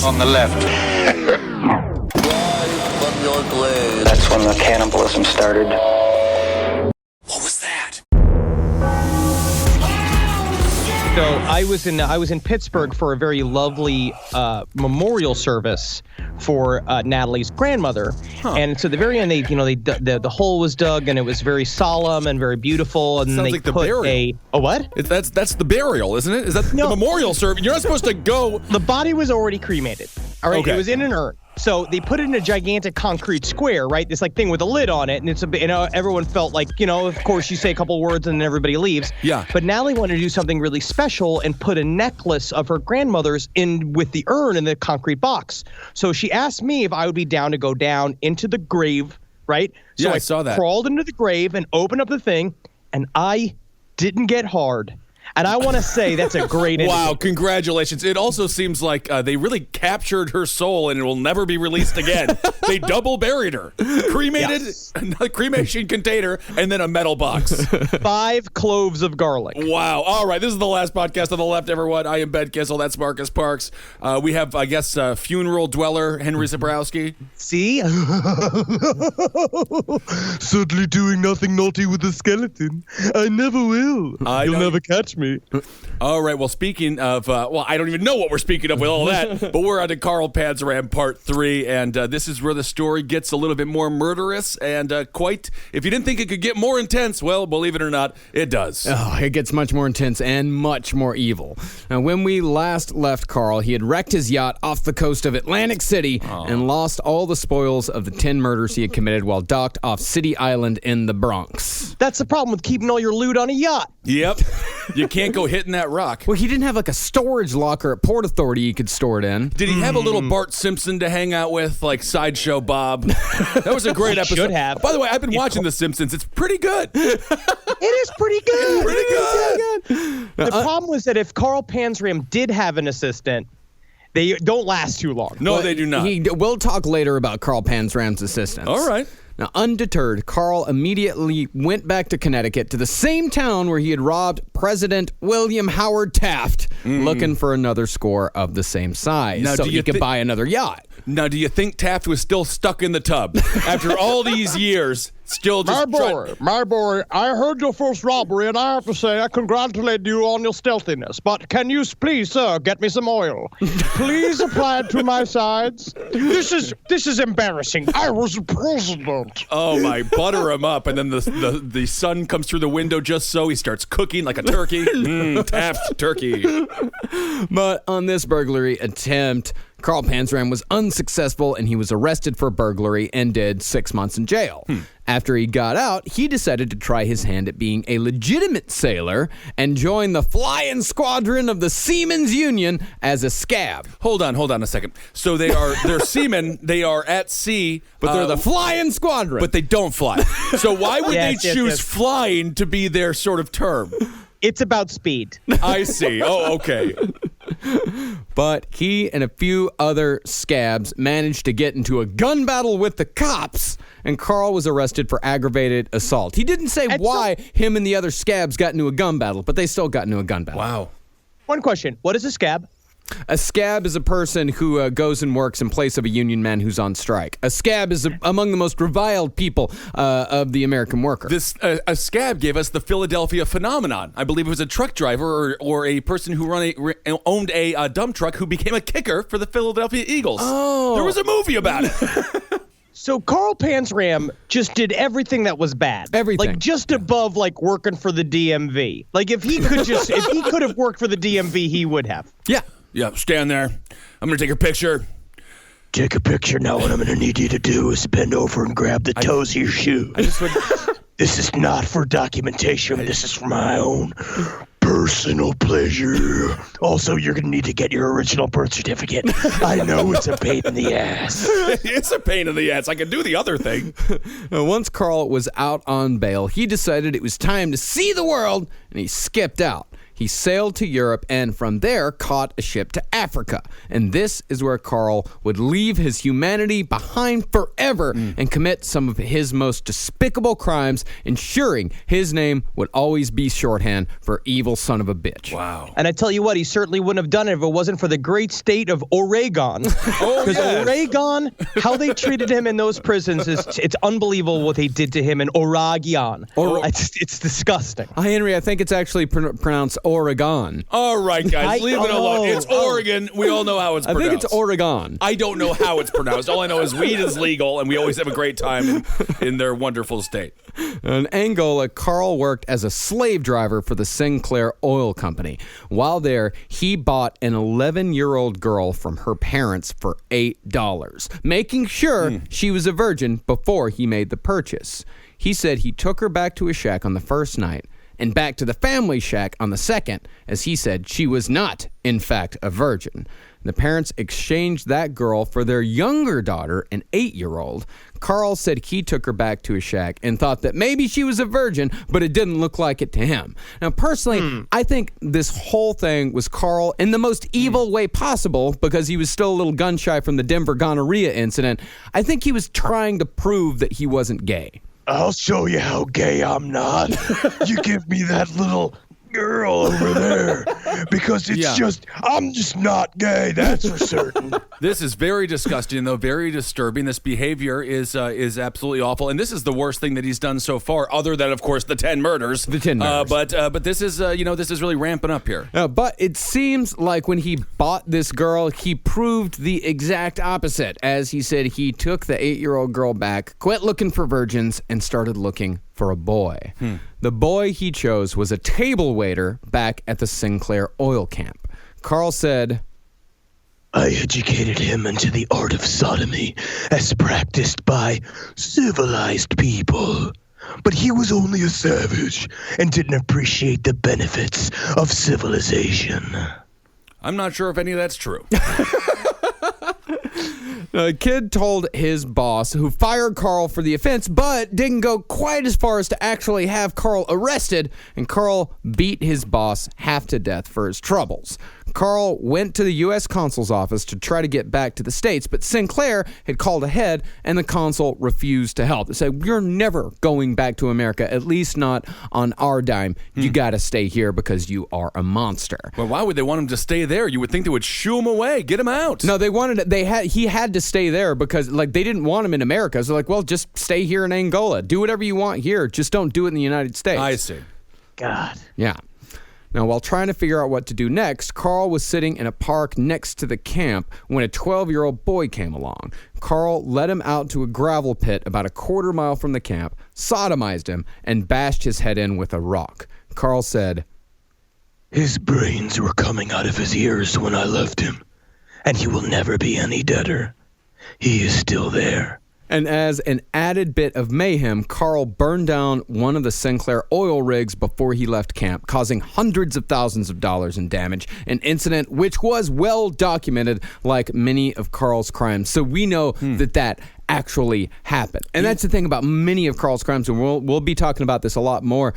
On the left. That's when the cannibalism started. What was that? So I was in Pittsburgh for a very lovely memorial service for Natalie's grandmother, and so at the very end, the hole was dug, and it was very solemn and very beautiful. And Sounds they like the put burial. a what? That's the burial, isn't it? Is that No. the memorial service? You're not supposed to go. The body was already cremated. All right, Okay. It was in an urn. So they put it in a gigantic concrete square, right? This thing with a lid on it, and it's everyone felt like, of course you say a couple words and then everybody leaves. Yeah. But Natalie wanted to do something really special and put a necklace of her grandmother's in with the urn in the concrete box. So she asked me if I would be down to go down into the grave, right? So Yeah, I saw that. Crawled into the grave and opened up the thing, and I didn't get hard. And I want to say that's a great Wow, indicator. congratulations. It also seems like they really captured her soul and it will never be released again. They double buried her. Cremated, a cremation container, and then a metal box. 5 cloves of garlic. Wow. All right, this is the last podcast on the left, everyone. I am Ben Kissel. That's Marcus Parks. We have, I guess, funeral dweller Henry Zabrowski. See? Certainly doing nothing naughty with the skeleton. I never will. You'll never catch me. All right, well, speaking of, I don't even know what we're speaking of with all that, but we're on to Carl Panzram Part 3, and this is where the story gets a little bit more murderous and if you didn't think it could get more intense, well, believe it or not, it does. Oh, it gets much more intense and much more evil. Now, when we last left Carl, he had wrecked his yacht off the coast of Atlantic City and lost all the spoils of the 10 murders he had committed while docked off City Island in the Bronx. That's the problem with keeping all your loot on a yacht. Yep. You can't go hitting that rock. Well, he didn't have like a storage locker at Port Authority he could store it in. Did he have a little Bart Simpson to hang out with, like Sideshow Bob? That was a great episode. Should have. By the way, I've been watching The Simpsons. It's pretty good. It is pretty good. Pretty good. The problem was that if Carl Panzram did have an assistant, they don't last too long. No, they do not. We'll talk later about Carl Panzram's assistants. All right. Now, undeterred, Carl immediately went back to Connecticut to the same town where he had robbed President William Howard Taft, looking for another score of the same size Now, so do he you could thi- buy another yacht. Now, do you think Taft was still stuck in the tub after all these years? Still just My boy, I heard your first robbery, and I have to say I congratulate you on your stealthiness. But can you please, sir, get me some oil? Please apply it to my sides. This is embarrassing. I was the president. Oh my! Butter him up, and then the sun comes through the window just so he starts cooking like a turkey. Taft turkey. But on this burglary attempt, Carl Panzram was unsuccessful and he was arrested for burglary and did 6 months in jail. After he got out, he decided to try his hand at being a legitimate sailor and join the flying squadron of the Seamen's Union as a scab. Hold on a second. So they're seamen. They are at sea, But they're the flying squadron. but they don't fly. So why would Yes, they yes, choose yes. flying to be their sort of term? It's about speed. I see. Oh, okay. But he and a few other scabs managed to get into a gun battle with the cops, and Carl was arrested for aggravated assault. He didn't say why him and the other scabs got into a gun battle, but they still got into a gun battle. Wow. One question. What is a scab? A scab is a person who goes and works in place of a union man who's on strike. A scab is among the most reviled people of the American worker. This a scab gave us the Philadelphia phenomenon. I believe it was a truck driver or a person who owned a dump truck who became a kicker for the Philadelphia Eagles. Oh. There was a movie about it. So Carl Panzram just did everything that was bad. Everything. Like just above like working for the DMV. Like if he could have worked for the DMV, he would have. Yeah. Yeah, stand there. I'm going to take your picture. Take a picture now. What I'm going to need you to do is bend over and grab the toes of your shoe. This is not for documentation. This is for my own personal pleasure. Also, you're going to need to get your original birth certificate. I know it's a pain in the ass. It's a pain in the ass. I can do the other thing. Now, once Carl was out on bail, he decided it was time to see the world, and he skipped out. He sailed to Europe and from there caught a ship to Africa. And this is where Carl would leave his humanity behind forever and commit some of his most despicable crimes, ensuring his name would always be shorthand for evil son of a bitch. Wow. And I tell you what, he certainly wouldn't have done it if it wasn't for the great state of Oregon. Because Oregon, how they treated him in those prisons, it's unbelievable what they did to him in Oregon. It's disgusting. Henry, I think it's actually pronounced Oregon. All right, guys, leave it alone. It's Oregon. We all know how it's pronounced. I think it's Oregon. I don't know how it's pronounced. All I know is weed is legal, and we always have a great time in their wonderful state. In Angola, Carl worked as a slave driver for the Sinclair Oil Company. While there, he bought an 11-year-old girl from her parents for $8, making sure she was a virgin before he made the purchase. He said he took her back to his shack on the first night and back to the family shack on the second, as he said she was not, in fact, a virgin. The parents exchanged that girl for their younger daughter, an 8-year-old. Carl said he took her back to his shack and thought that maybe she was a virgin, but it didn't look like it to him. Now, personally, I think this whole thing was Carl in the most evil way possible because he was still a little gun-shy from the Denver gonorrhea incident. I think he was trying to prove that he wasn't gay. I'll show you how gay I'm not. You give me that little girl over there because I'm just not gay, that's for certain. This is very disgusting, though, very disturbing. This behavior is absolutely awful, and this is the worst thing that he's done so far, other than, of course, the 10 murders. The 10 murders. But this is this is really ramping up here. But it seems like when he bought this girl, he proved the exact opposite. As he said, he took the 8-year-old girl back, quit looking for virgins, and started looking for a boy. The boy he chose was a table waiter back at the Sinclair oil camp. Carl said, I educated him into the art of sodomy as practiced by civilized people. But he was only a savage and didn't appreciate the benefits of civilization. I'm not sure if any of that's true. The kid told his boss, who fired Carl for the offense, but didn't go quite as far as to actually have Carl arrested, and Carl beat his boss half to death for his troubles. Carl went to the U.S. consul's office to try to get back to the States, but Sinclair had called ahead, and the consul refused to help. They said, you're never going back to America, at least not on our dime. You got to stay here because you are a monster. Well, why would they want him to stay there? You would think they would shoo him away, get him out. No, he had to stay there because they didn't want him in America. So well, just stay here in Angola. Do whatever you want here. Just don't do it in the United States. I see. God. Yeah. Now, while trying to figure out what to do next, Carl was sitting in a park next to the camp when a 12-year-old boy came along. Carl led him out to a gravel pit about a quarter mile from the camp, sodomized him, and bashed his head in with a rock. Carl said, His brains were coming out of his ears when I left him, and he will never be any deader. He is still there. And as an added bit of mayhem, Carl burned down one of the Sinclair oil rigs before he left camp, causing hundreds of thousands of dollars in damage, an incident which was well documented like many of Carl's crimes. So we know that actually happened. And that's the thing about many of Carl's crimes, and we'll be talking about this a lot more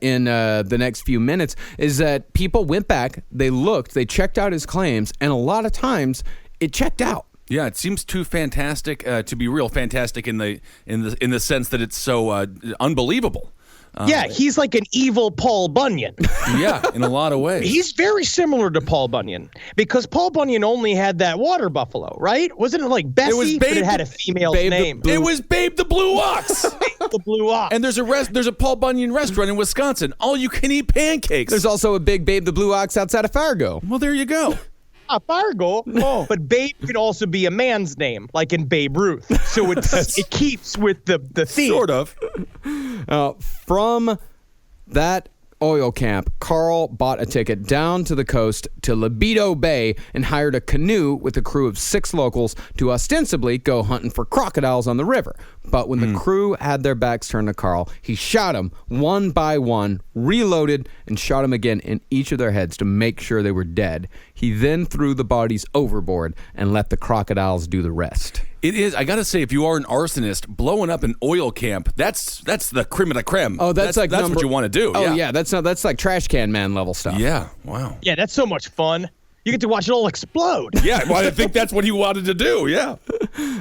in the next few minutes, is that people went back, they looked, they checked out his claims, and a lot of times it checked out. Yeah, it seems too fantastic to be real. Fantastic in the sense that it's so unbelievable. Yeah, he's like an evil Paul Bunyan. Yeah, in a lot of ways. He's very similar to Paul Bunyan because Paul Bunyan only had that water buffalo, right? Wasn't it like Bessie? But it had a female's name. It was Babe the Blue Ox. Babe the Blue Ox. And there's a Paul Bunyan restaurant in Wisconsin. All you can eat pancakes. There's also a big Babe the Blue Ox outside of Fargo. Well, there you go. Fargo. Oh. But Babe could also be a man's name, like in Babe Ruth. So it keeps with the theme. Sort of. From that oil camp, Carl bought a ticket down to the coast to Libido Bay and hired a canoe with a crew of 6 locals to ostensibly go hunting for crocodiles on the river. But when the crew had their backs turned to Carl, he shot them one by one, reloaded, and shot them again in each of their heads to make sure they were dead. He He then threw the bodies overboard and let the crocodiles do the rest. It is. I gotta say, if you are an arsonist, blowing up an oil camp, that's the creme de la creme. Oh, that's what you want to do. Oh yeah, that's like trash can man level stuff. Yeah. Wow. Yeah, that's so much fun. You get to watch it all explode. Yeah, well, I think that's what he wanted to do, yeah.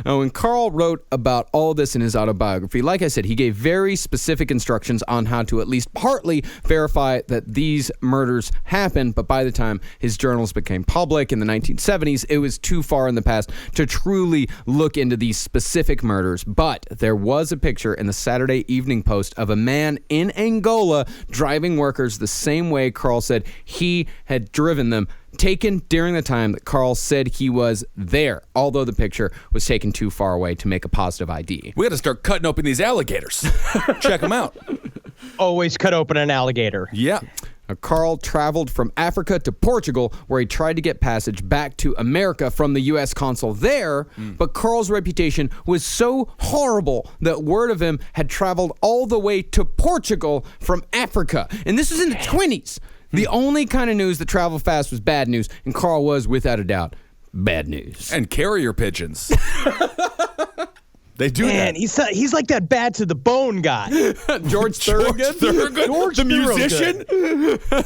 Now, when Carl wrote about all this in his autobiography, like I said, he gave very specific instructions on how to at least partly verify that these murders happened, but by the time his journals became public in the 1970s, it was too far in the past to truly look into these specific murders. But there was a picture in the Saturday Evening Post of a man in Angola driving workers the same way Carl said he had driven them, taken during the time that Carl said he was there, although the picture was taken too far away to make a positive ID. We got to start cutting open these alligators. Check them out. Always cut open an alligator. Yeah. Now, Carl traveled from Africa to Portugal, where he tried to get passage back to America from the U.S. consul there, but Carl's reputation was so horrible that word of him had traveled all the way to Portugal from Africa. And this was in the 20s. The only kind of news that traveled fast was bad news, and Carl was, without a doubt, bad news. And carrier pigeons. They do Man, that. he's like that bad to the bone guy. George Thorogood? George the musician?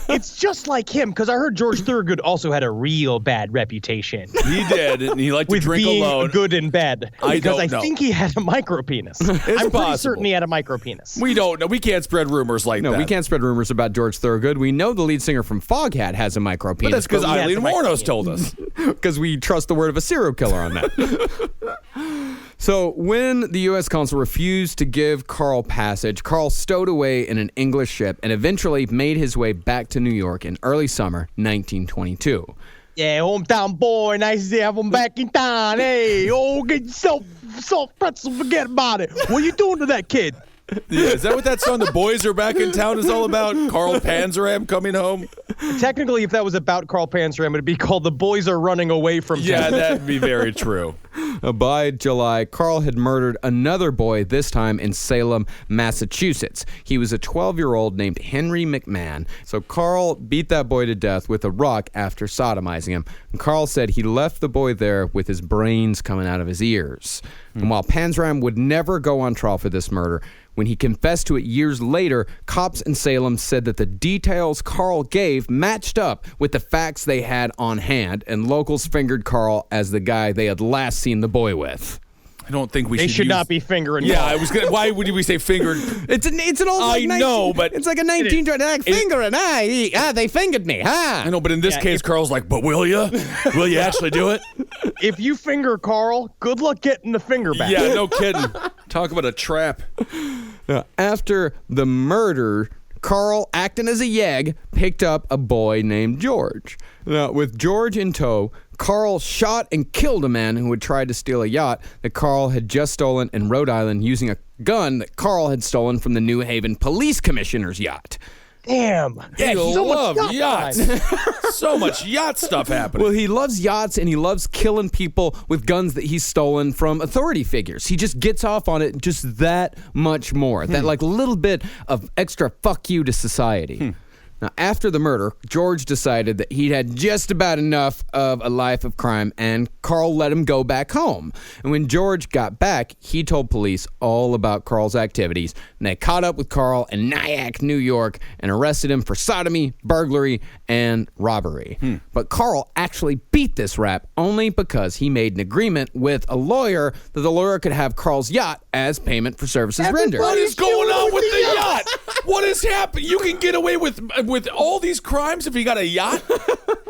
It's just like him, because I heard George Thorogood also had a real bad reputation. He did, and he liked to With drink being alone. good in bed. Because I don't know. think he had a micropenis. I'm pretty possible. certain he had a micropenis. We don't know. We can't spread rumors like that. No, we can't spread rumors about George Thorogood. We know the lead singer from Foghat has a micropenis. But that's because he has Eileen a Warnos micropenis. told us. Because we trust the word of a serial killer on that. So when the U.S. consul refused to give Carl passage, Carl stowed away in an English ship and eventually made his way back to New York in early summer 1922. Yeah, hometown boy, nice to have him back in town. Hey, get yourself soft pretzel, forget about it. What you doing to that kid? Yeah, is that what that song, The Boys Are Back in Town, is all about? Carl Panzram coming home? Technically, if that was about Carl Panzram, it'd be called The Boys Are Running Away from Yeah, Town. that'd be very true. By July, Carl had murdered another boy, this time in Salem, Massachusetts. He was a 12-year-old named Henry McMahon. So Carl beat that boy to death with a rock after sodomizing him. And Carl said he left the boy there with his brains coming out of his ears. And while Panzram would never go on trial for this murder, when he confessed to it years later, cops in Salem said that the details Carl gave matched up with the facts they had on hand, and locals fingered Carl as the guy they had last seen the boy with. I don't think we They should use... not be fingering. Yeah, Carl. I was gonna. Why would we say fingered? It's an old. I know, but it's like a 1920 like fingering. They fingered me. I know, but in this case, Carl's like, "But will you? Will you actually do it?" If you finger Carl, good luck getting the finger back. Yeah, no kidding. Talk about a trap. Now, after the murder, Carl, acting as a yegg, picked up a boy named George. Now, with George in tow, Carl shot and killed a man who had tried to steal a yacht that Carl had just stolen in Rhode Island using a gun that Carl had stolen from the New Haven police commissioner's yacht. Damn. Yeah, so you much love yacht yachts. time. So much yacht stuff happening. Well, he loves yachts and he loves killing people with guns that he's stolen from authority figures. He just gets off on it just that much more. That like little bit of extra fuck you to society. Now, after the murder, George decided that he'd had just about enough of a life of crime, and Carl let him go back home. And when George got back, he told police all about Carl's activities, and they caught up with Carl in Nyack, New York, and arrested him for sodomy, burglary, and robbery. But Carl actually beat this rap only because he made an agreement with a lawyer that the lawyer could have Carl's yacht as payment for services rendered. What is going on with the yacht? What is happening? You can get away with all these crimes if you got a yacht?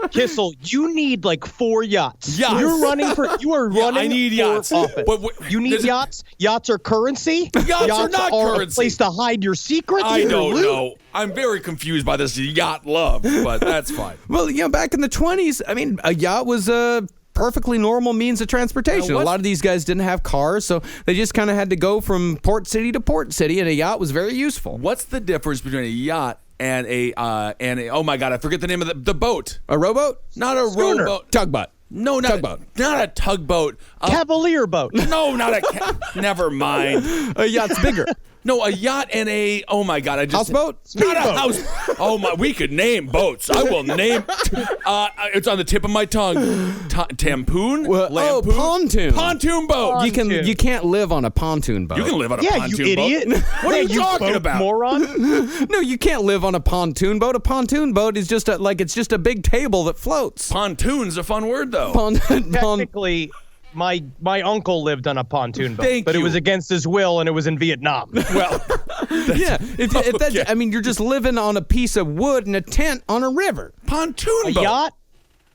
Kissel, you need like 4 yachts. Yachts. You are running for I need for yachts. office. But you need there's- yachts? Yachts are currency? Yachts are not a currency. place to hide your secrets? I your don't loot? know. I'm very confused by this yacht love, but that's fine. Well, back in the 20s, I mean, a yacht was a perfectly normal means of transportation. Now, a lot of these guys didn't have cars, so they just kind of had to go from port city to port city, and a yacht was very useful. What's the difference between a yacht and a oh my god, I forget the name of the boat. A rowboat? Not a Schooner. rowboat. Tugboat. No, not Tugboat. Not a tugboat. Cavalier boat. No, not a never mind. A yacht's bigger. No, a yacht and a, oh my God, Houseboat? Not a house. Oh my, we could name boats. I will name, it's on the tip of my tongue. Tampoon? Lampoon? Pontoon. Pontoon boat. You can't live on a pontoon boat. You can live on a Yeah, pontoon you boat. idiot. What are you talking boat about? moron? No, you can't live on a pontoon boat. A pontoon boat is just it's just a big table that floats. Pontoon's a fun word, though. Technically, my uncle lived on a pontoon boat, Thank but it you. was against his will, and it was in Vietnam. Well, Yeah, you're just living on a piece of wood in a tent on a river. pontoon boat.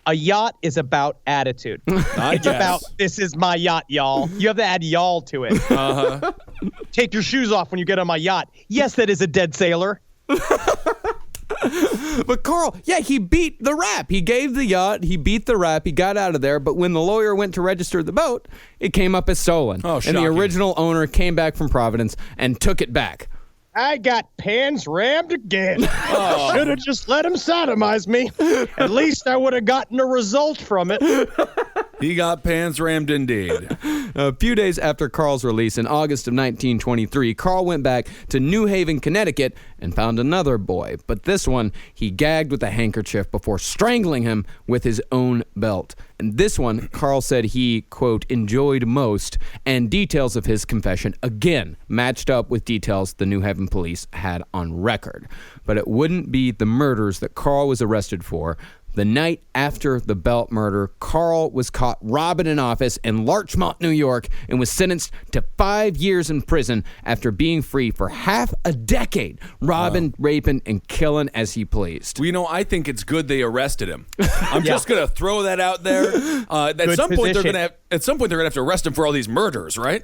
A yacht is about attitude. I It's guess. about, this is my yacht, y'all. You have to add y'all to it. Uh-huh. Take your shoes off when you get on my yacht. Yes, that is a dead sailor. But Carl, yeah, he beat the rap. He gave the yacht, he beat the rap, he got out of there, but when the lawyer went to register the boat, it came up as stolen. Oh, and the shocking. original owner came back from Providence and took it back. I got pans rammed again. Should have just let him sodomize me. At least I would have gotten a result from it. He got pants rammed indeed. A few days after Carl's release in August of 1923, Carl went back to New Haven, Connecticut, and found another boy. But this one, he gagged with a handkerchief before strangling him with his own belt. And this one, Carl said he, quote, enjoyed most, and details of his confession, again, matched up with details the New Haven police had on record. But it wouldn't be the murders that Carl was arrested for. The night after the belt murder, Carl was caught robbing an office in Larchmont, New York, and was sentenced to 5 years in prison after being free for half a decade, robbing, raping, and killing as he pleased. Well, I think it's good they arrested him. I'm just gonna throw that out there. At Good some point, position. they're gonna have to arrest him for all these murders, right?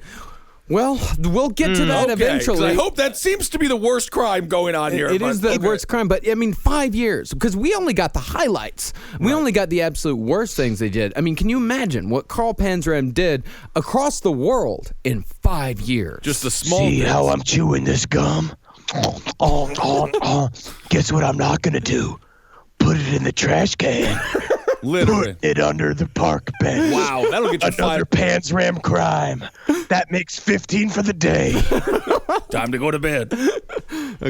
Well, we'll get to that Okay, 'cause eventually. I hope that seems to be the worst crime going on here. It but- is the okay. worst crime, but 5 years, because we only got the highlights. We only got the absolute worst things they did. Can you imagine what Carl Panzram did across the world in 5 years? Just the small. See bits. how I'm chewing this gum? Guess what I'm not gonna do? Put it in the trash can. Literally. Put it under the park bench. Wow, that'll get you Another five. Panzram crime. That makes 15 for the day. Time to go to bed.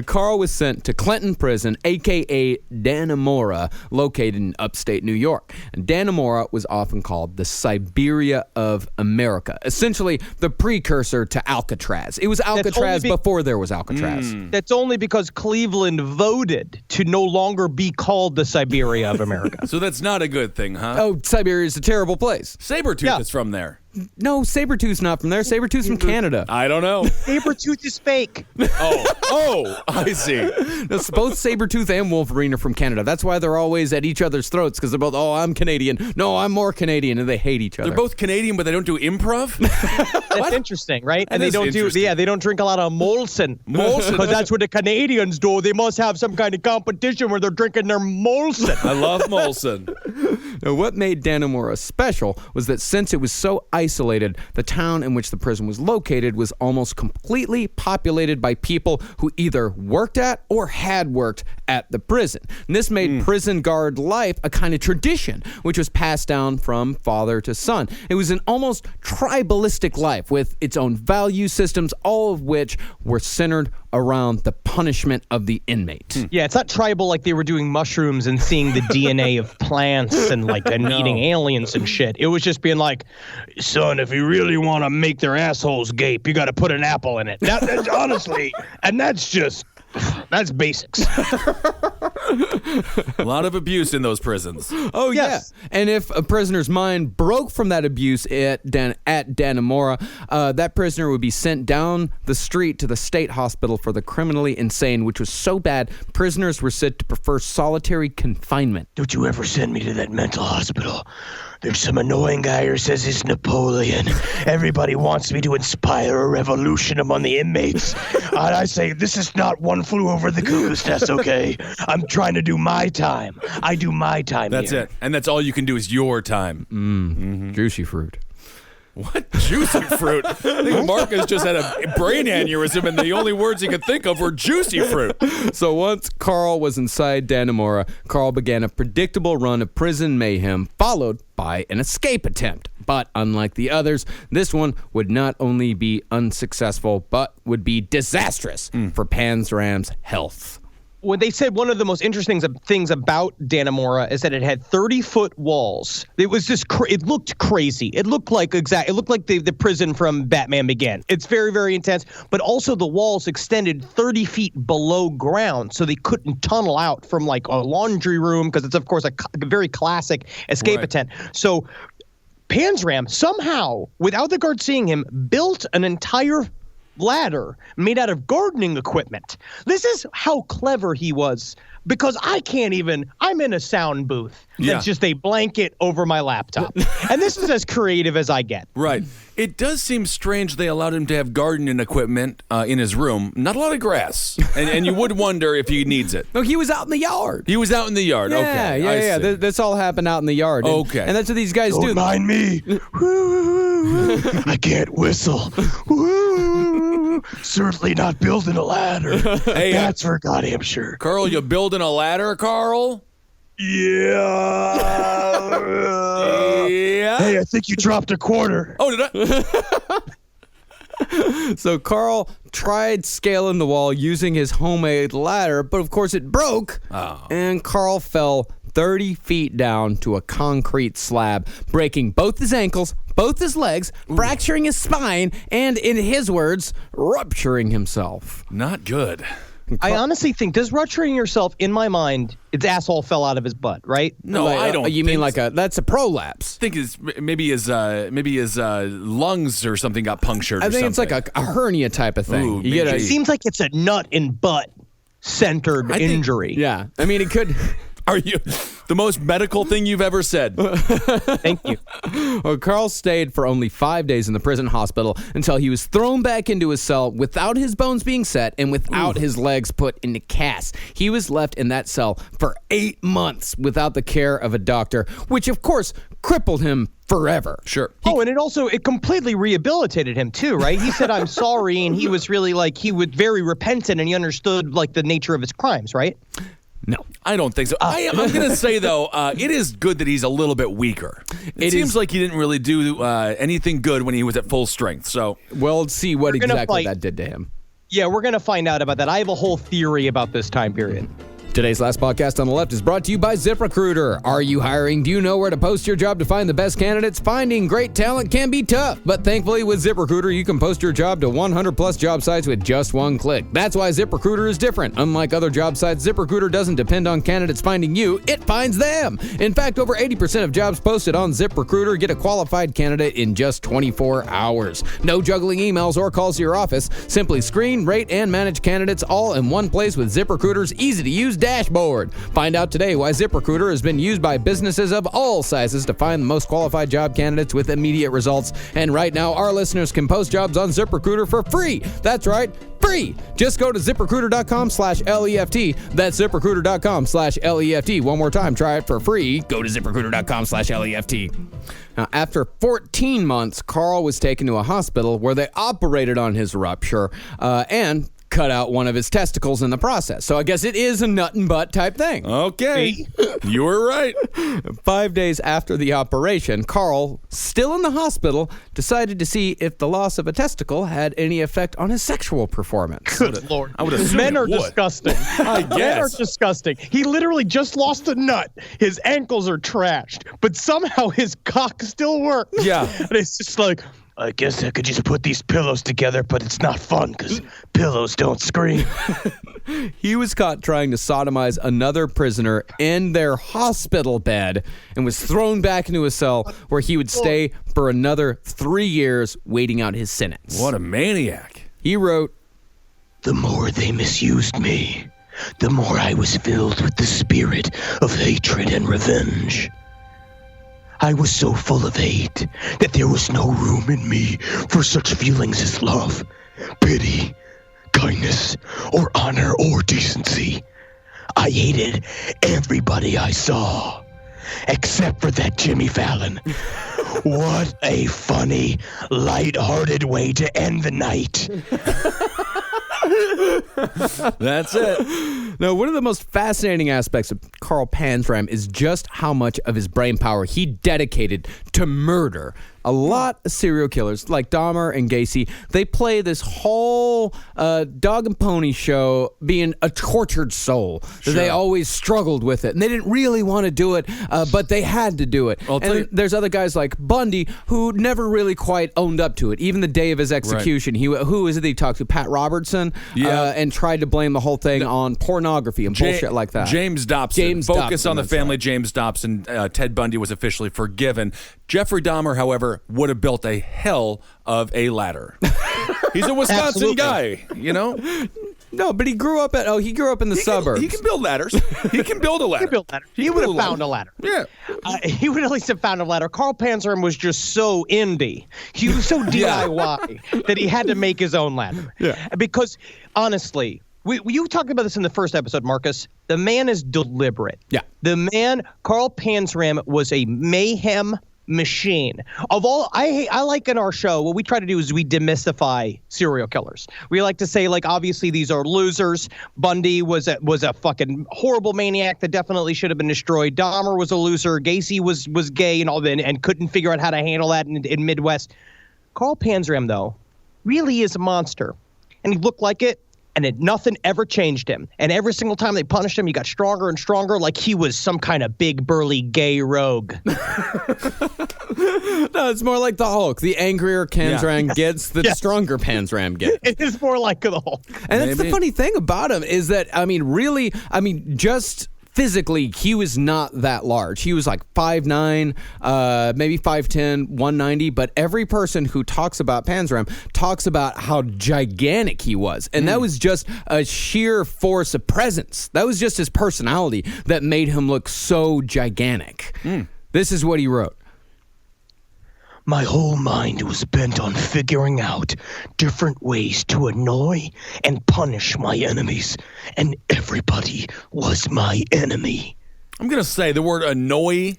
Carl was sent to Clinton Prison, a.k.a. Dannemora, located in upstate New York. And Dannemora was often called the Siberia of America, essentially the precursor to Alcatraz. It was Alcatraz before there was Alcatraz. That's only because Cleveland voted to no longer be called the Siberia of America. So that's not a good thing, huh? Oh, Siberia is a terrible place. Sabretooth is from there. No, Sabretooth's not from there. Sabretooth's from Canada. I don't know. Sabretooth is fake. Oh, I see. Both Sabretooth and Wolverine are from Canada. That's why they're always at each other's throats, because they're both, I'm Canadian. No, I'm more Canadian, and they hate each other. They're both Canadian, but they don't do improv? That's interesting, right? And That they is don't interesting. they don't drink a lot of Molson. Molson. Because that's what the Canadians do. They must have some kind of competition where they're drinking their Molson. I love Molson. Now, what made Dannemora special was that since it was so isolated, the town in which the prison was located was almost completely populated by people who either worked at or had worked at the prison. And this made prison guard life a kind of tradition, which was passed down from father to son. It was an almost tribalistic life with its own value systems, all of which were centered around the punishment of the inmate. Yeah, it's not tribal like they were doing mushrooms and seeing the DNA of plants and eating aliens and shit. It was just being like, son, if you really want to make their assholes gape, you got to put an apple in it. That's honestly, and that's basics. A lot of abuse in those prisons. Oh, Yes. yeah. And if a prisoner's mind broke from that abuse at Dannemora, that prisoner would be sent down the street to the state hospital for the criminally insane, which was so bad, prisoners were said to prefer solitary confinement. Don't you ever send me to that mental hospital. There's some annoying guy who says he's Napoleon. Everybody wants me to inspire a revolution among the inmates. I say, this is not One Flew Over the Cuckoo's Nest, okay? I'm trying to do my time. I do my time That's here. it. And that's all you can do is your time. Juicy fruit. What? Juicy fruit? I think Marcus just had a brain aneurysm and the only words he could think of were juicy fruit. So once Carl was inside Dannemora, Carl began a predictable run of prison mayhem, followed by an escape attempt. but unlike the others, this one would not only be unsuccessful, but would be disastrous for Panzram's health. When they said one of the most interesting things about Dannemora is that it had 30-foot walls. It was just it looked crazy. It looked like the prison from Batman Begins. It's very, very intense, but also the walls extended 30 feet below ground, so they couldn't tunnel out from like a laundry room because it's of course a very classic escape attempt. So Panzram somehow, without the guard seeing him, built an entire ladder made out of gardening equipment. This is how clever he was, because I'm in a sound booth that's just a blanket over my laptop. And this is as creative as I get. Right. It does seem strange they allowed him to have gardening equipment in his room. Not a lot of grass. And you would wonder if he needs it. No, he was out in the yard. He was out in the yard. Okay. Yeah. This all happened out in the yard. Okay. And that's what these guys do. Don't mind me. I can't whistle. Certainly not building a ladder. Hey, that's for goddamn sure. Carl, you building a ladder, Carl? Yeah. Yeah. Hey, I think you dropped a quarter. Oh, did I? So Carl tried scaling the wall using his homemade ladder, but of course it broke, and Carl fell 30 feet down to a concrete slab, breaking both his ankles, both his legs, fracturing his spine, and, in his words, rupturing himself. Not good. I honestly think, does rupturing yourself, in my mind, its asshole fell out of his butt, right? No, I don't. You mean that's a prolapse? I think maybe his lungs or something got punctured. I think it's like a hernia type of thing. Ooh, It seems like it's a nut and butt centered injury. Yeah, I mean it could. Are you the most medical thing you've ever said? Thank you. Well, Carl stayed for only 5 days in the prison hospital until he was thrown back into his cell without his bones being set and without his legs put into casts. He was left in that cell for 8 months without the care of a doctor, which of course crippled him forever. Sure. And it completely rehabilitated him too, right? He said, I'm sorry, and he was really he was very repentant, and he understood the nature of his crimes, right? No, I don't think so. I'm going to say, though, it is good that he's a little bit weaker. It seems like he didn't really do anything good when he was at full strength. So we'll see what exactly that did to him. Yeah, we're going to find out about that. I have a whole theory about this time period. Today's last podcast on the left is brought to you by ZipRecruiter. Are you hiring? Do you know where to post your job to find the best candidates? Finding great talent can be tough, but thankfully with ZipRecruiter, you can post your job to 100 plus job sites with just one click. That's why ZipRecruiter is different. Unlike other job sites, ZipRecruiter doesn't depend on candidates finding you, it finds them. In fact, over 80% of jobs posted on ZipRecruiter get a qualified candidate in just 24 hours. No juggling emails or calls to your office. Simply screen, rate, and manage candidates all in one place with ZipRecruiter's easy-to-use dashboard. Find out today why ZipRecruiter has been used by businesses of all sizes to find the most qualified job candidates with immediate results. And right now, our listeners can post jobs on ZipRecruiter for free. That's right, free. Just go to ZipRecruiter.com/LEFT. That's ZipRecruiter.com/LEFT. One more time, try it for free. Go to ZipRecruiter.com/LEFT. Now, after 14 months, Carl was taken to a hospital where they operated on his rupture and cut out one of his testicles in the process. So I guess it is a nut and butt type thing. Okay. You were right. 5 days after the operation, Carl, still in the hospital, decided to see if the loss of a testicle had any effect on his sexual performance. Good Lord. I would assume Men are it would. disgusting. I Men are guess. disgusting. He literally just lost a nut. His ankles are trashed, but somehow his cock still works. Yeah. And it's just like, I guess I could just put these pillows together, but it's not fun because pillows don't scream. He was caught trying to sodomize another prisoner in their hospital bed and was thrown back into a cell where he would stay for another 3 years waiting out his sentence. What a maniac. He wrote, The more they misused me, the more I was filled with the spirit of hatred and revenge. I was so full of hate that there was no room in me for such feelings as love, pity, kindness, or honor or decency. I hated everybody I saw, except for that Jimmy Fallon. What a funny, light-hearted way to end the night. That's it. Now, one of the most fascinating aspects of Carl Panzram is just how much of his brain power he dedicated to murder. A lot of serial killers, like Dahmer and Gacy, they play this whole dog and pony show being a tortured soul. Sure. They always struggled with it, and they didn't really want to do it, but they had to do it. And there's other guys like Bundy who never really quite owned up to it. Even the day of his execution, who is it that he talked to? Pat Robertson? And tried to blame the whole thing on pornography and bullshit like that. James Dobson. Focus on the family. Right. James Dobson. Ted Bundy was officially forgiven. Jeffrey Dahmer, however, would have built a hell of a ladder. He's a Wisconsin guy, you know? No, but he grew up in the suburbs. He can build ladders. He can build a ladder. He would have found a ladder. Yeah. He would at least have found a ladder. Carl Panzram was just so indie. He was so DIY that he had to make his own ladder. Yeah. Because, honestly, you talked about this in the first episode, Marcus. The man is deliberate. Yeah. The man, Carl Panzram, was a mayhem machine. Of all, I like in our show, what we try to do is we demystify serial killers. We like to say, like, obviously these are losers. Bundy was a fucking horrible maniac that definitely should have been destroyed. Dahmer was a loser. Gacy was gay and all that, and couldn't figure out how to handle that in Midwest. Carl Panzram, though, really is a monster, and he looked like it. And nothing ever changed him. And every single time they punished him, he got stronger and stronger, like he was some kind of big, burly, gay rogue. No, it's more like the Hulk. The angrier Panzram gets, the stronger Panzram gets. It is more like the Hulk. And that's the funny thing about him is that, just physically, he was not that large. He was like 5'9", maybe 5'10", 190. But every person who talks about Panzram talks about how gigantic he was. And that was just a sheer force of presence. That was just his personality that made him look so gigantic. This is what he wrote. My whole mind was bent on figuring out different ways to annoy and punish my enemies, and everybody was my enemy. I'm going to say the word annoy.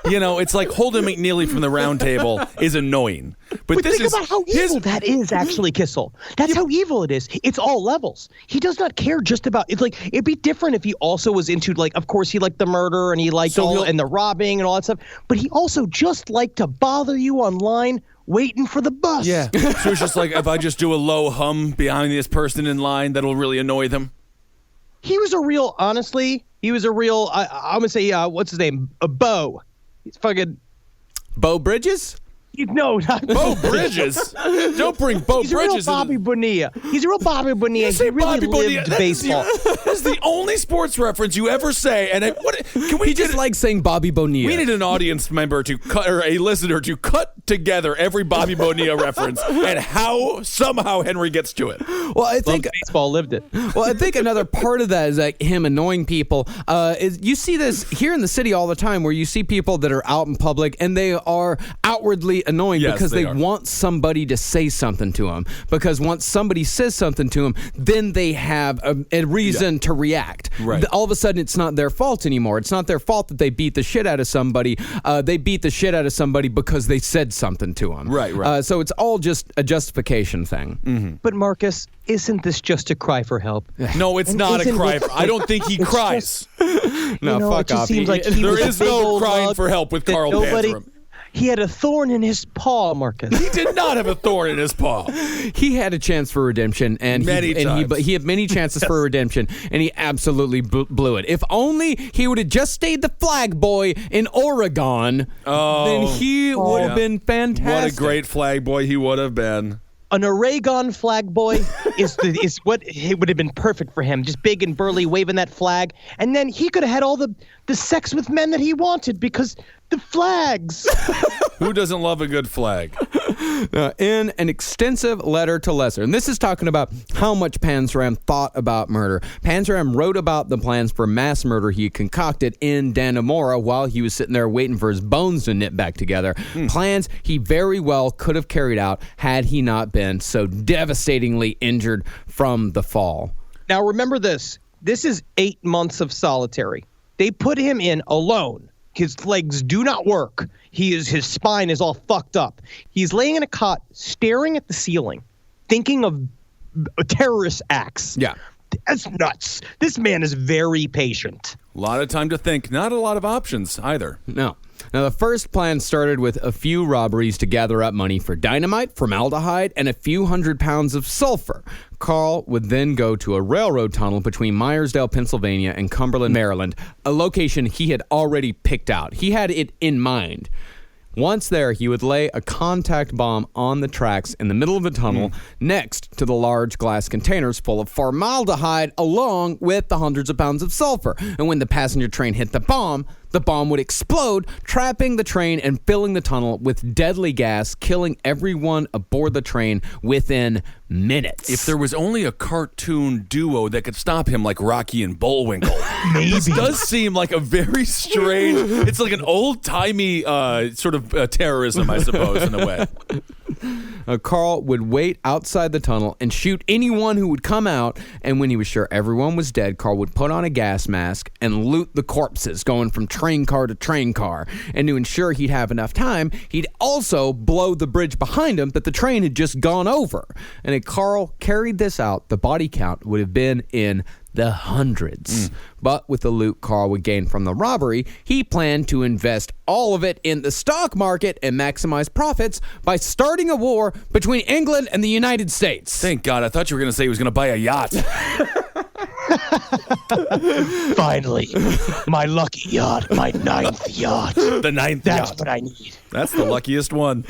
You know, it's like Holden McNeely from the Round Table is annoying. But this think about how evil that is, actually, Kissel. That's how evil it is. It's all levels. He does not care just about... It's like, it'd be different if he also was into, like, of course, he liked the murder and he liked and the robbing and all that stuff. But he also just liked to bother you online waiting for the bus. Yeah. So it's just like, if I just do a low hum behind this person in line, that'll really annoy them. He was a real, honestly, I'm going to say, what's his name? Bo. He's fucking... Bo Bridges? No, not Bo Bridges. Don't bring Bo Bridges. He's a real Bobby Bonilla. He's a real Bobby Bonilla. He really lived baseball. That's the only sports reference you ever say. And he just likes saying Bobby Bonilla. We need an audience member to cut, or a listener to cut together every Bobby Bonilla reference and how somehow Henry gets to it. Well, I think baseball lived it. Well, I think another part of that is like him annoying people. Is you see this here in the city all the time, where you see people that are out in public and they are outwardly annoying because they want somebody to say something to them. Because once somebody says something to them, then they have a reason to react. Right. All of a sudden, it's not their fault anymore. It's not their fault that they beat the shit out of somebody. They beat the shit out of somebody because they said something to them. Right. So it's all just a justification thing. Mm-hmm. But Marcus, isn't this just a cry for help? No, it's not a cry. I don't think he cries. No, fuck off. Seems like there is no crying for help with Carl Panzram. He had a thorn in his paw, Marcus. He did not have a thorn in his paw. He had a chance for redemption, and he had many chances for redemption, and he absolutely blew it. If only he would have just stayed the flag boy in Oregon, then he would have been fantastic. What a great flag boy he would have been. An Oregon flag boy is what it would have been perfect for him. Just big and burly, waving that flag, and then he could have had all the sex with men that he wanted because the flags. Who doesn't love a good flag? In an extensive letter to Lesser, and this is talking about how much Panzram thought about murder. Panzram wrote about the plans for mass murder he concocted in Dannemora while he was sitting there waiting for his bones to knit back together. Plans he very well could have carried out had he not been so devastatingly injured from the fall. Now remember this. This is 8 months of solitary. They put him in alone. His legs do not work. His spine is all fucked up. He's laying in a cot, staring at the ceiling, thinking of terrorist acts. Yeah. That's nuts. This man is very patient. A lot of time to think. Not a lot of options either. No. Now, the first plan started with a few robberies to gather up money for dynamite, formaldehyde, and a few hundred pounds of sulfur. Carl would then go to a railroad tunnel between Myersdale, Pennsylvania, and Cumberland, Maryland, a location he had already picked out. He had it in mind. Once there, he would lay a contact bomb on the tracks in the middle of the tunnel next to the large glass containers full of formaldehyde along with the hundreds of pounds of sulfur. And when the passenger train hit the bomb would explode, trapping the train and filling the tunnel with deadly gas, killing everyone aboard the train within minutes. If there was only a cartoon duo that could stop him like Rocky and Bullwinkle. Maybe. This does seem like a very strange, it's like an old-timey sort of terrorism, I suppose, in a way. Carl would wait outside the tunnel and shoot anyone who would come out, and when he was sure everyone was dead, Carl would put on a gas mask and loot the corpses, going from train car to train car. And to ensure he'd have enough time, he'd also blow the bridge behind him that the train had just gone over. And if Carl carried this out, the body count would have been in the hundreds. But with the loot Carl would gain from the robbery, he planned to invest all of it in the stock market and maximize profits by starting a war between England and the United States. Thank God. I thought you were going to say he was going to buy a yacht. Finally, my lucky yacht, my 9th yacht. The 9th That's yacht. what I need. That's the luckiest one.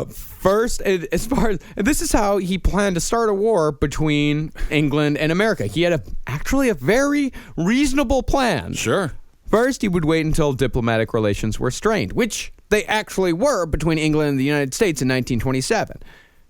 First, as far as this is how he planned to start a war between England and America. He had actually a very reasonable plan. Sure. First, he would wait until diplomatic relations were strained, which they actually were between England and the United States in 1927.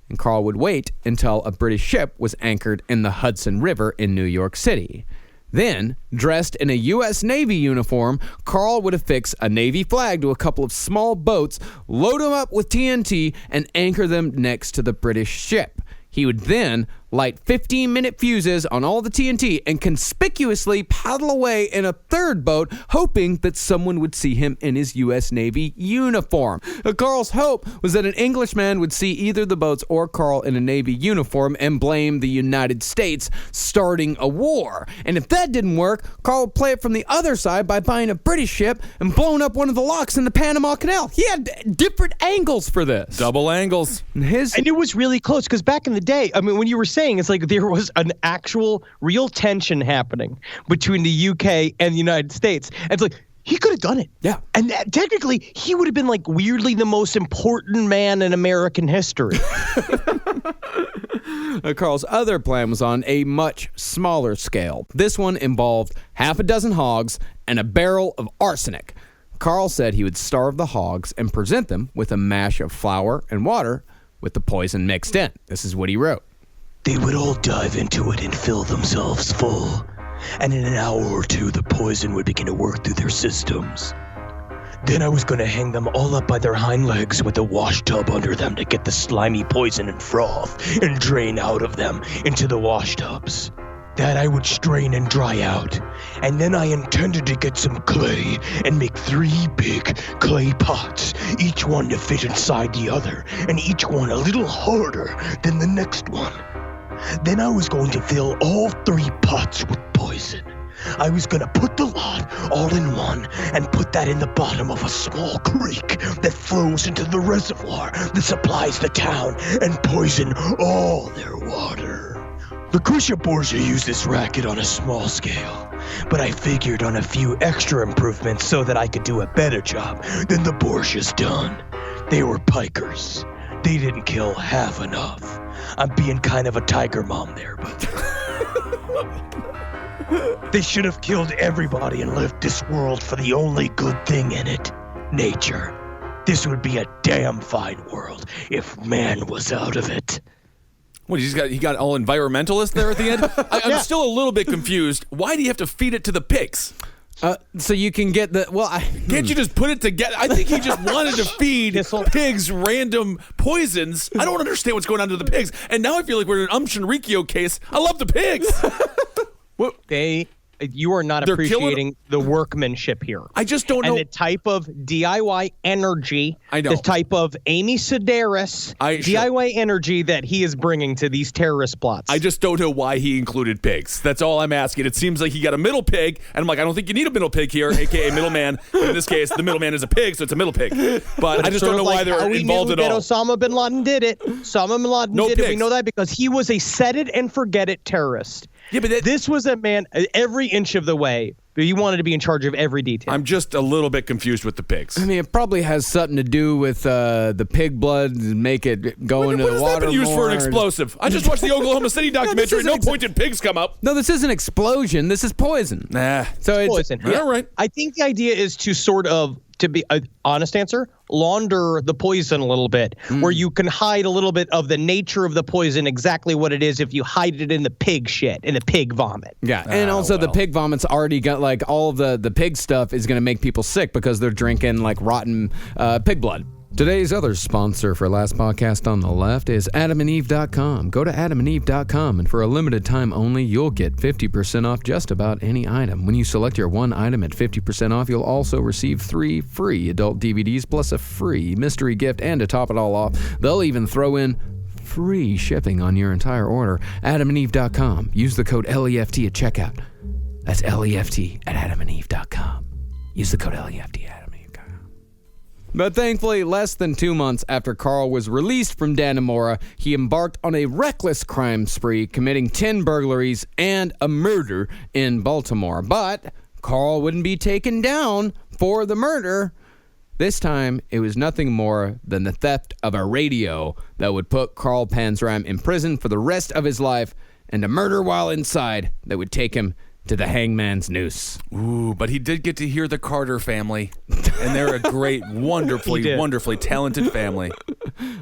And Carl would wait until a British ship was anchored in the Hudson River in New York City. Then, dressed in a U.S. Navy uniform, Carl would affix a Navy flag to a couple of small boats, load them up with TNT, and anchor them next to the British ship. He would then light 15-minute fuses on all the TNT and conspicuously paddle away in a third boat, hoping that someone would see him in his U.S. Navy uniform. Carl's hope was that an Englishman would see either the boats or Carl in a Navy uniform and blame the United States starting a war. And if that didn't work, Carl would play it from the other side by buying a British ship and blowing up one of the locks in the Panama Canal. He had different angles for this. Double angles. And it was really close because back in the day, I mean, when you were saying it's like there was an actual real tension happening between the UK and the United States. And it's like, he could have done it. Yeah. And technically, he would have been like weirdly the most important man in American history. Carl's other plan was on a much smaller scale. This one involved half a dozen hogs and a barrel of arsenic. Carl said he would starve the hogs and present them with a mash of flour and water with the poison mixed in. This is what he wrote. They would all dive into it and fill themselves full. And in an hour or two, the poison would begin to work through their systems. Then I was going to hang them all up by their hind legs with a wash tub under them to get the slimy poison and froth and drain out of them into the wash tubs. That I would strain and dry out. And then I intended to get some clay and make 3 big clay pots, each one to fit inside the other, and each one a little harder than the next one. Then I was going to fill all 3 pots with poison. I was going to put the lot all in one and put that in the bottom of a small creek that flows into the reservoir that supplies the town and poison all their water. The Borgia used this racket on a small scale, but I figured on a few extra improvements so that I could do a better job than the Borgias done. They were pikers. They didn't kill half enough. I'm being kind of a tiger mom there, but they should have killed everybody and left this world for the only good thing in it, nature. This would be a damn fine world if man was out of it. What, he got all environmentalist there at the end? I'm still a little bit confused. Why do you have to feed it to the pigs? So you can get the... Can't you just put it together? I think he just wanted to feed pigs random poisons. I don't understand what's going on to the pigs. And now I feel like we're in an Riccio case. I love the pigs. They you are not They're killing- appreciating the workmanship here. I just don't know. And the type of DIY energy, I know. the type of Amy Sedaris DIY energy that he is bringing to these terrorist plots. I just don't know why he included pigs. That's all I'm asking. It seems like he got a middle pig, and I'm like, I don't think you need a middle pig here, a.k.a. middleman. In this case, the middleman is a pig, so it's a middle pig. But I just don't know why they're involved at all. Osama bin Laden did it. Osama bin Laden did it. We know that because he was a set-it-and-forget-it terrorist. Yeah, but this was a man, every inch of the way, he wanted to be in charge of every detail. I'm just a little bit confused with the pigs. I mean, it probably has something to do with the pig blood and make it go into the water. What has that been used more? for an explosive? I just watched the Oklahoma City documentary. At no point did pigs come up. No, this isn't explosion. This is poison. Nah. So it's poison. Yeah. All right. I think the idea is to sort of, to be an honest answer, launder the poison a little bit, where you can hide a little bit of the nature of the poison, exactly what it is, if you hide it in the pig shit, in the pig vomit. Yeah, and also the pig vomit's already got, like, all of the pig stuff is going to make people sick because they're drinking, like, rotten pig blood. Today's other sponsor for Last Podcast on the Left is adamandeve.com. Go to adamandeve.com, and for a limited time only, you'll get 50% off just about any item. When you select your one item at 50% off, you'll also receive 3 free adult DVDs plus a free mystery gift, and to top it all off, they'll even throw in free shipping on your entire order. adamandeve.com. Use the code LEFT at checkout. That's LEFT at adamandeve.com. Use the code LEFT at adamandeve.com. But thankfully, less than 2 months after Carl was released from Dannemora, he embarked on a reckless crime spree, committing 10 burglaries and a murder in Baltimore. But Carl wouldn't be taken down for the murder. This time, it was nothing more than the theft of a radio that would put Carl Panzram in prison for the rest of his life, and a murder while inside that would take him to the hangman's noose. Ooh, but he did get to hear the Carter family, and they're a great, wonderfully talented family.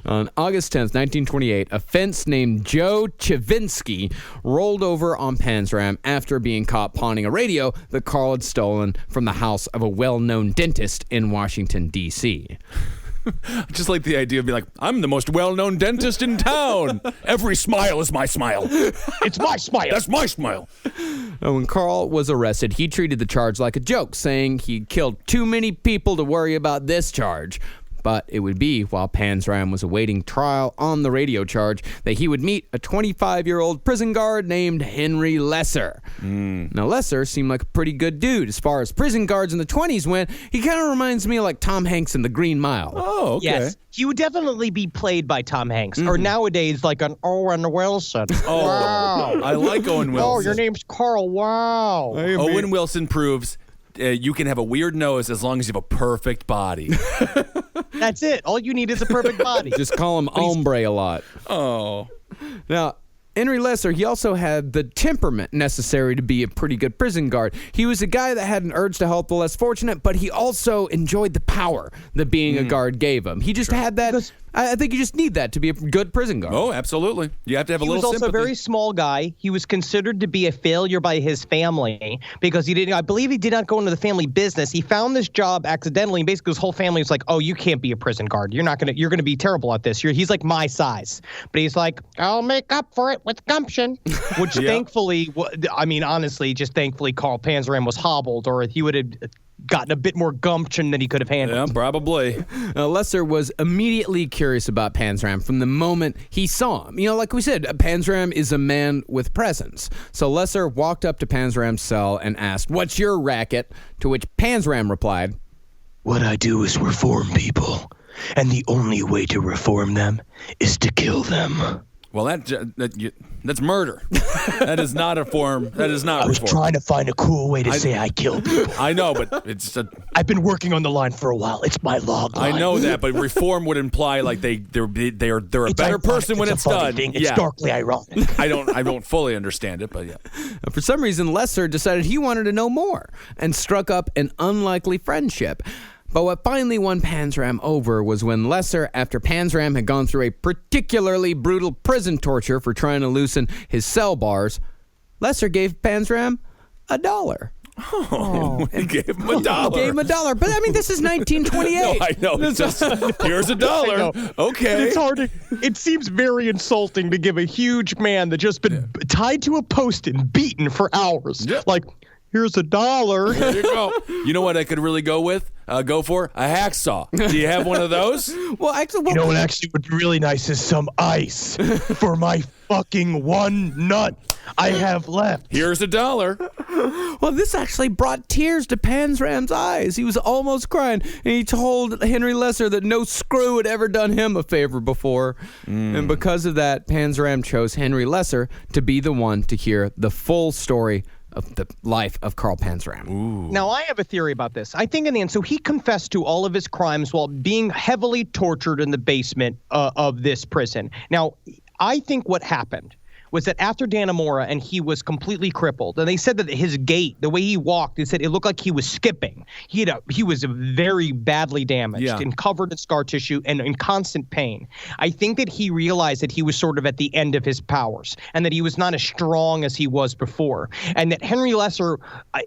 On August 10th, 1928, a fence named Joe Chavinsky rolled over on Panzram after being caught pawning a radio that Carl had stolen from the house of a well-known dentist in Washington, D.C. Just like the idea of being like, I'm the most well-known dentist in town. Every smile is my smile. It's my smile. That's my smile. When Carl was arrested, he treated the charge like a joke, saying he'd killed too many people to worry about this charge. But it would be while Panzram was awaiting trial on the radio charge that he would meet a 25-year-old prison guard named Henry Lesser. Now, Lesser seemed like a pretty good dude. As far as prison guards in the 20s went, he kind of reminds me of like Tom Hanks in The Green Mile. Oh, okay. Yes, he would definitely be played by Tom Hanks, or nowadays like an Owen Wilson. Oh, wow. I like Owen Wilson. Oh, your name's Carl. Wow. Owen Wilson proves you can have a weird nose as long as you have a perfect body. That's it. All you need is a perfect body. Just call him hombre a lot. Oh. Now, Henry Lesser, he also had the temperament necessary to be a pretty good prison guard. He was a guy that had an urge to help the less fortunate, but he also enjoyed the power that being a guard gave him. He just had that. I think you just need that to be a good prison guard. Oh, absolutely. You have to have a He little was also sympathy. a very small guy. He was considered to be a failure by his family because I believe he did not go into the family business. He found this job accidentally, and basically his whole family was like, "Oh, you can't be a prison guard. You're gonna be terrible at this. He's like my size." But he's like, "I'll make up for it with gumption," which thankfully, honestly, just thankfully Carl Panzram was hobbled, or he would have gotten a bit more gumption than he could have handled. Yeah, probably. Lesser was immediately curious about Panzram from the moment he saw him. You know, like we said, Panzram is a man with presence. So Lesser walked up to Panzram's cell and asked, "What's your racket?" To which Panzram replied, What I do is reform people, and the only way to reform them is to kill them. Well, that's murder. That is not a form. That is not I was reform. trying to find a cool way to say I kill people. I know, but it's a. I've been working on the line for a while. It's my log line. I know that, but reform would imply like they're a better ironic. person when a it's funny done. thing. It's darkly ironic. I don't fully understand it, but yeah. For some reason, Lesser decided he wanted to know more and struck up an unlikely friendship. But what finally won Panzram over was when Lesser, after Panzram had gone through a particularly brutal prison torture for trying to loosen his cell bars, Lesser gave Panzram $1. Oh, he gave him $1. Gave him $1. But I mean, this is 1928. No, I know. It's just, here's $1. Okay. It's hard. It seems very insulting to give a huge man that just been tied to a post and beaten for hours. Yep. Like, here's $1. There you go. You know what I could really go with? Go for a hacksaw. Do you have one of those? Well, actually, You know what actually would be really nice is some ice for my fucking one nut I have left. Here's $1. Well, this actually brought tears to Panzram's eyes. He was almost crying, and he told Henry Lesser that no screw had ever done him a favor before. And because of that, Panzram chose Henry Lesser to be the one to hear the full story of the life of Carl Panzram. Now, I have a theory about this. I think in the end, so he confessed to all of his crimes while being heavily tortured in the basement of this prison. Now, I think what happened was that after Dannemora and he was completely crippled, and they said that his gait, the way he walked, they said it looked like he was skipping. He was very badly damaged and covered in scar tissue and in constant pain. I think that he realized that he was sort of at the end of his powers and that he was not as strong as he was before. And that Henry Lesser,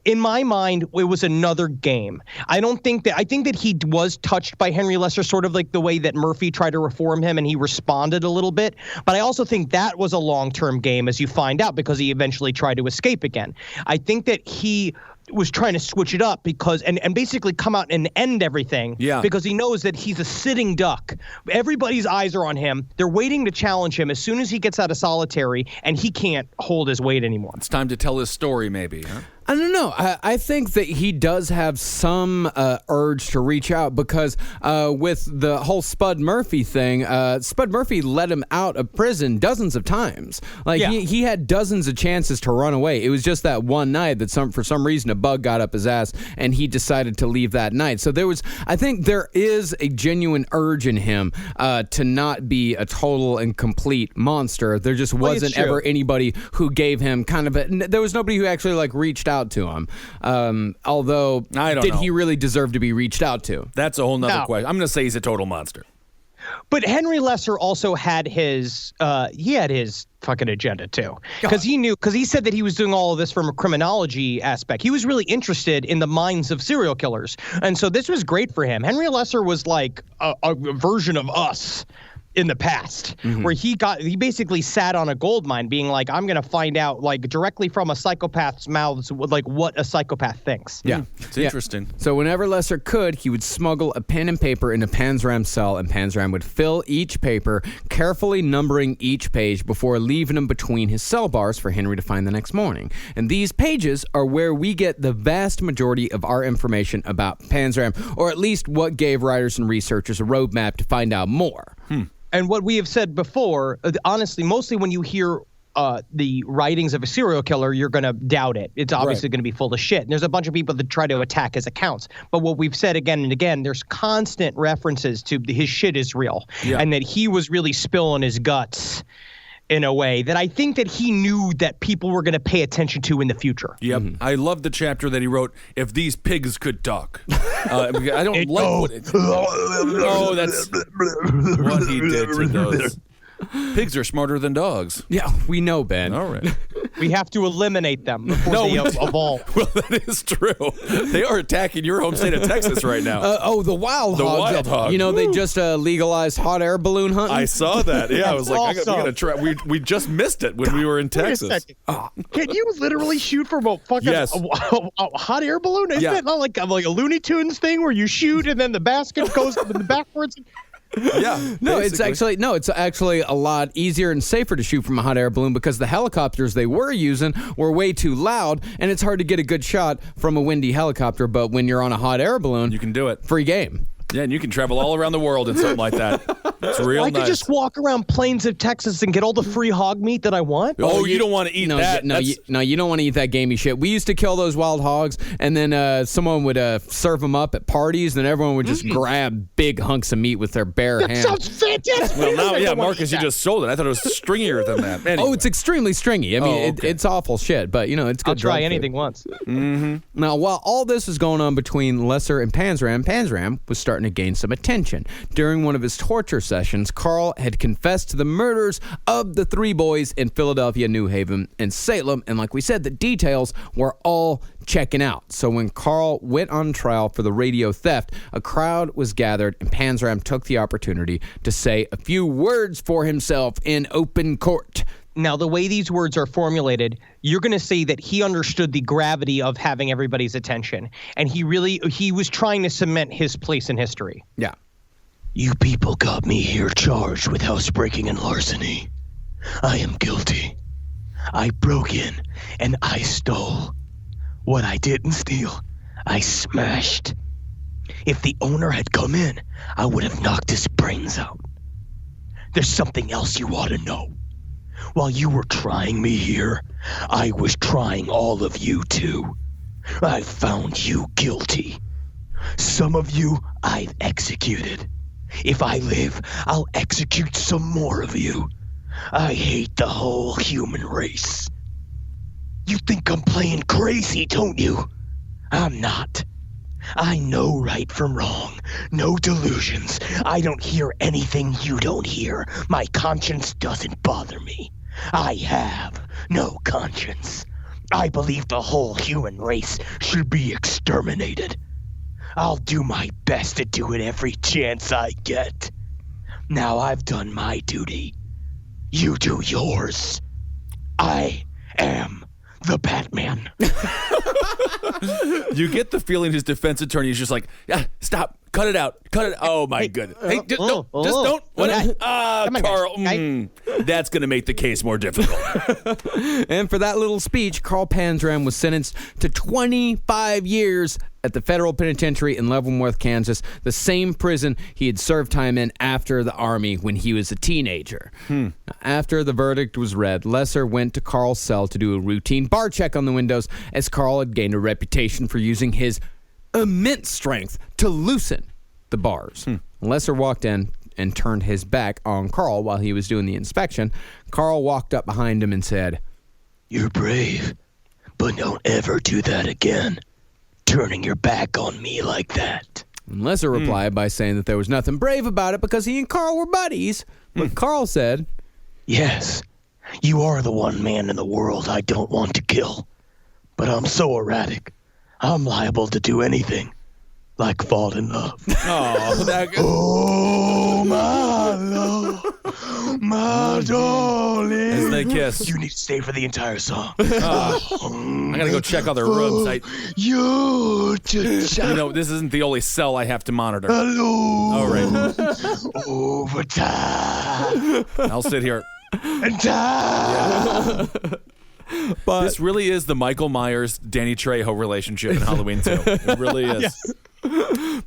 in my mind, it was another game. I think that he was touched by Henry Lesser, sort of like the way that Murphy tried to reform him and he responded a little bit. But I also think that was a long-term game, as you find out, because he eventually tried to escape again. I think that he was trying to switch it up because and basically come out and end everything because he knows that he's a sitting duck. Everybody's eyes are on him. They're waiting to challenge him as soon as he gets out of solitary, and he can't hold his weight anymore. It's time to tell his story, maybe, huh? I don't know. I think that he does have some urge to reach out because with the whole Spud Murphy thing, Spud Murphy let him out of prison dozens of times. He had dozens of chances to run away. It was just that one night that for some reason a bug got up his ass and he decided to leave that night. So I think there is a genuine urge in him to not be a total and complete monster. There just wasn't ever anybody who gave him there was nobody who actually reached out to him. Although, I don't know. He really deserve to be reached out to? That's a whole nother question. I'm going to say he's a total monster. But Henry Lesser also had his fucking agenda too, because he said that he was doing all of this from a criminology aspect. He was really interested in the minds of serial killers, and so this was great for him. Henry Lesser was like a version of us in the past, where he basically sat on a gold mine being like, I'm going to find out directly from a psychopath's mouths what a psychopath thinks. Yeah. It's interesting. So whenever Lesser could, he would smuggle a pen and paper into Panzram's cell, and Panzram would fill each paper, carefully numbering each page before leaving them between his cell bars for Henry to find the next morning. And these pages are where we get the vast majority of our information about Panzram, or at least what gave writers and researchers a roadmap to find out more. And what we have said before, honestly, mostly when you hear the writings of a serial killer, you're going to doubt it. It's obviously going to be full of shit. And there's a bunch of people that try to attack his accounts. But what we've said again and again, there's constant references to his shit is real. And that he was really spilling his guts in a way that I think that he knew that people were going to pay attention to in the future. Yep. I love the chapter that he wrote, If These Pigs Could Talk. I don't like what it... Oh, that's what he did to those. Pigs are smarter than dogs. Yeah, we know, Ben. All right. We have to eliminate them before they evolve. Well, that is true. They are attacking your home state of Texas right now. The wild hogs. The wild hog. They just legalized hot air balloon hunting. I saw that. Yeah, I was like, we got to try. We just missed it when we were in Texas. Wait a second. Can you literally shoot from a fucking a hot air balloon? Isn't it not like a Looney Tunes thing where you shoot and then the basket goes backwards? Yeah. No, it's actually a lot easier and safer to shoot from a hot air balloon because the helicopters they were using were way too loud, and it's hard to get a good shot from a windy helicopter. But when you're on a hot air balloon, you can do it. Free game. Yeah, and you can travel all around the world in something like that. It's real nice. I could just walk around plains of Texas and get all the free hog meat that I want. Oh, you don't want to eat that. You don't want to eat that gamey shit. We used to kill those wild hogs, and then someone would serve them up at parties, and everyone would just grab big hunks of meat with their bare hands. That sounds fantastic. Well, now, Marcus, you just sold it. I thought it was stringier than that. Anyway. Oh, it's extremely stringy. I mean, it's awful shit, but, it's good. I'll try anything once. Now, while all this was going on between Lesser and Panzram was starting to gain some attention. During one of his torture sessions, Carl had confessed to the murders of the three boys in Philadelphia, New Haven, and Salem, and like we said, the details were all checking out. So when Carl went on trial for the radio theft, a crowd was gathered, and Panzram took the opportunity to say a few words for himself in open court. Now, the way these words are formulated, you're going to say that he understood the gravity of having everybody's attention. And he was trying to cement his place in history. Yeah. You people got me here charged with housebreaking and larceny. I am guilty. I broke in and I stole. What I didn't steal, I smashed. If the owner had come in, I would have knocked his brains out. There's something else you ought to know. While you were trying me here, I was trying all of you too. I found you guilty. Some of you I've executed. If I live, I'll execute some more of you. I hate the whole human race. You think I'm playing crazy, don't you? I'm not. I know right from wrong. No delusions. I don't hear anything you don't hear. My conscience doesn't bother me. I have no conscience. I believe the whole human race should be exterminated. I'll do my best to do it every chance I get. Now I've done my duty. You do yours. I am the Batman. You get the feeling his defense attorney is just like, stop, cut it out. Oh my goodness. Hey, don't. Carl. That's going to make the case more difficult. And for that little speech, Carl Panzram was sentenced to 25 years at the federal penitentiary in Leavenworth, Kansas, the same prison he had served time in after the Army when he was a teenager. After the verdict was read, Lesser went to Carl's cell to do a routine bar check on the windows, as Carl had gained a reputation for using his immense strength to loosen the bars. Lesser walked in and turned his back on Carl while he was doing the inspection. Carl walked up behind him and said, You're brave, but don't ever do that again. Turning your back on me like that. And Lesser replied by saying that there was nothing brave about it because he and Carl were buddies. But Carl said, Yes, you are the one man in the world I don't want to kill. But I'm so erratic, I'm liable to do anything. Like fall in love. Oh, my love, my darling. As they kiss. You need to stay for the entire song. I gotta go check other rooms. This isn't the only cell I have to monitor. Hello. All right. Overtime. I'll sit here. And time. but This really is the Michael Myers, Danny Trejo relationship in Halloween 2. It really is. Yeah.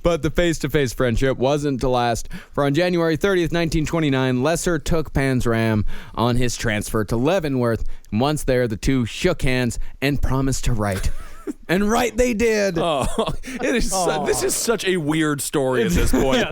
But the face-to-face friendship wasn't to last, for on January 30th, 1929, Lesser took Panzram on his transfer to Leavenworth. And once there, the two shook hands and promised to write. And write they did. This is such a weird story at this point.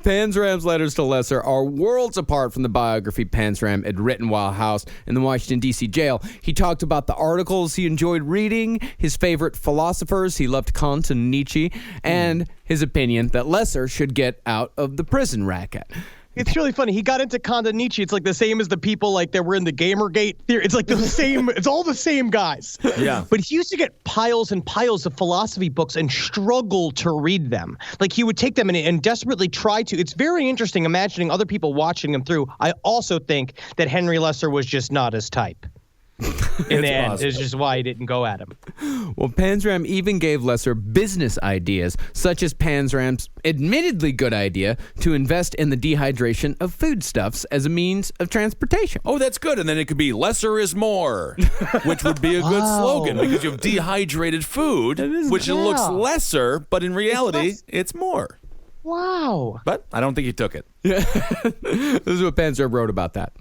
Panzram's letters to Lesser are worlds apart from the biography Panzram had written while housed in the Washington, D.C. jail. He talked about the articles he enjoyed reading, his favorite philosophers, he loved Kant and Nietzsche, and his opinion that Lesser should get out of the prison racket. It's really funny. He got into Kant and Nietzsche. It's like the same as the people like that were in the Gamergate theory. It's like the same. It's all the same guys. Yeah. But he used to get piles and piles of philosophy books and struggle to read them. Like he would take them and desperately try to. It's very interesting imagining other people watching them through. I also think that Henry Lesser was just not his type. In the end, it's just why he didn't go at him. Well, Panzram even gave Lesser business ideas, such as Panzram's admittedly good idea to invest in the dehydration of foodstuffs as a means of transportation. Oh, that's good. And then it could be lesser is more, which would be a good slogan because you have dehydrated food, which it looks lesser, but in reality, it's more. Wow. But I don't think he took it. This is what Panzram wrote about that.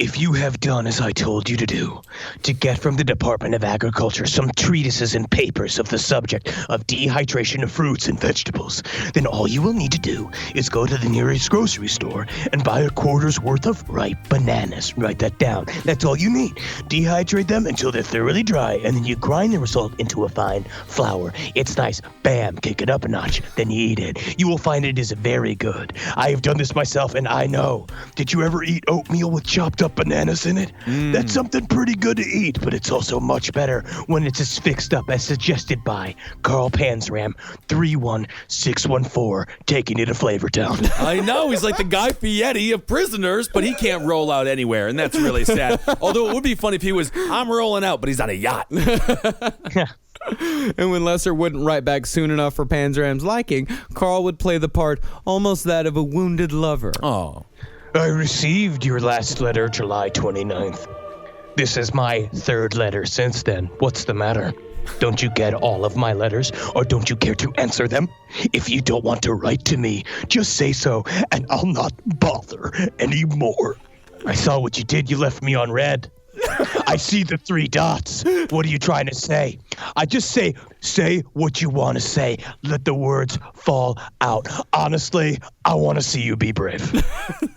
If you have done as I told you to do, to get from the Department of Agriculture some treatises and papers of the subject of dehydration of fruits and vegetables, then all you will need to do is go to the nearest grocery store and buy a quarter's worth of ripe bananas. Write that down. That's all you need. Dehydrate them until they're thoroughly dry, and then you grind the result into a fine flour. It's nice. Bam, kick it up a notch. Then you eat it. You will find it is very good. I have done this myself, and I know. Did you ever eat oatmeal with chopped up bananas in it? That's something pretty good to eat, but it's also much better when it's as fixed up as suggested by Carl Panzram, 31614, taking it to Flavortown. I know, he's like the Guy Fieri of prisoners, but he can't roll out anywhere, and that's really sad. Although it would be funny if he was, I'm rolling out, but he's on a yacht. And when Lesser wouldn't write back soon enough for Panzram's liking, Carl would play the part almost that of a wounded lover. Oh. I received your last letter July 29th. This is my third letter since then. What's the matter? Don't you get all of my letters, or don't you care to answer them? If you don't want to write to me, just say so, and I'll not bother anymore. I saw what you did. You left me on red. I see the 3 dots. What are you trying to say? I just say what you want to say. Let the words fall out. Honestly, I want to see you be brave.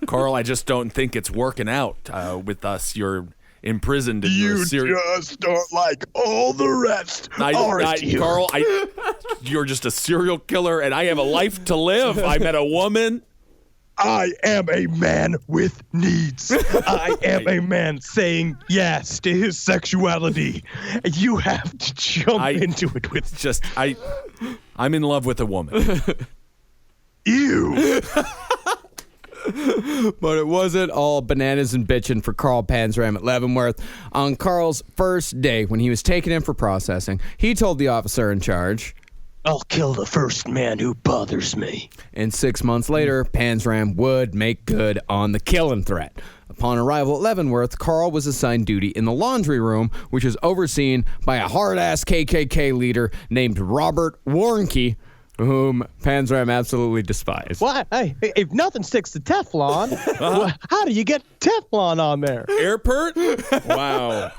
Carl, I just don't think it's working out with us. You're imprisoned. And You just don't like all the rest, aren't you? Carl, you're just a serial killer, and I have a life to live. I met a woman. I am a man with needs. I am a man saying yes to his sexuality. You have to jump into it with just I'm in love with a woman. you. But it wasn't all bananas and bitching for Carl Panzram at Leavenworth. On Carl's first day, when he was taken in for processing, he told the officer in charge, I'll kill the first man who bothers me. And 6 months later, Panzram would make good on the killing threat. Upon arrival at Leavenworth, Carl was assigned duty in the laundry room, which was overseen by a hard-ass KKK leader named Robert Warnke, whom Panzram absolutely despised. Why? Hey, if nothing sticks to Teflon, how do you get Teflon on there? Airport? Wow.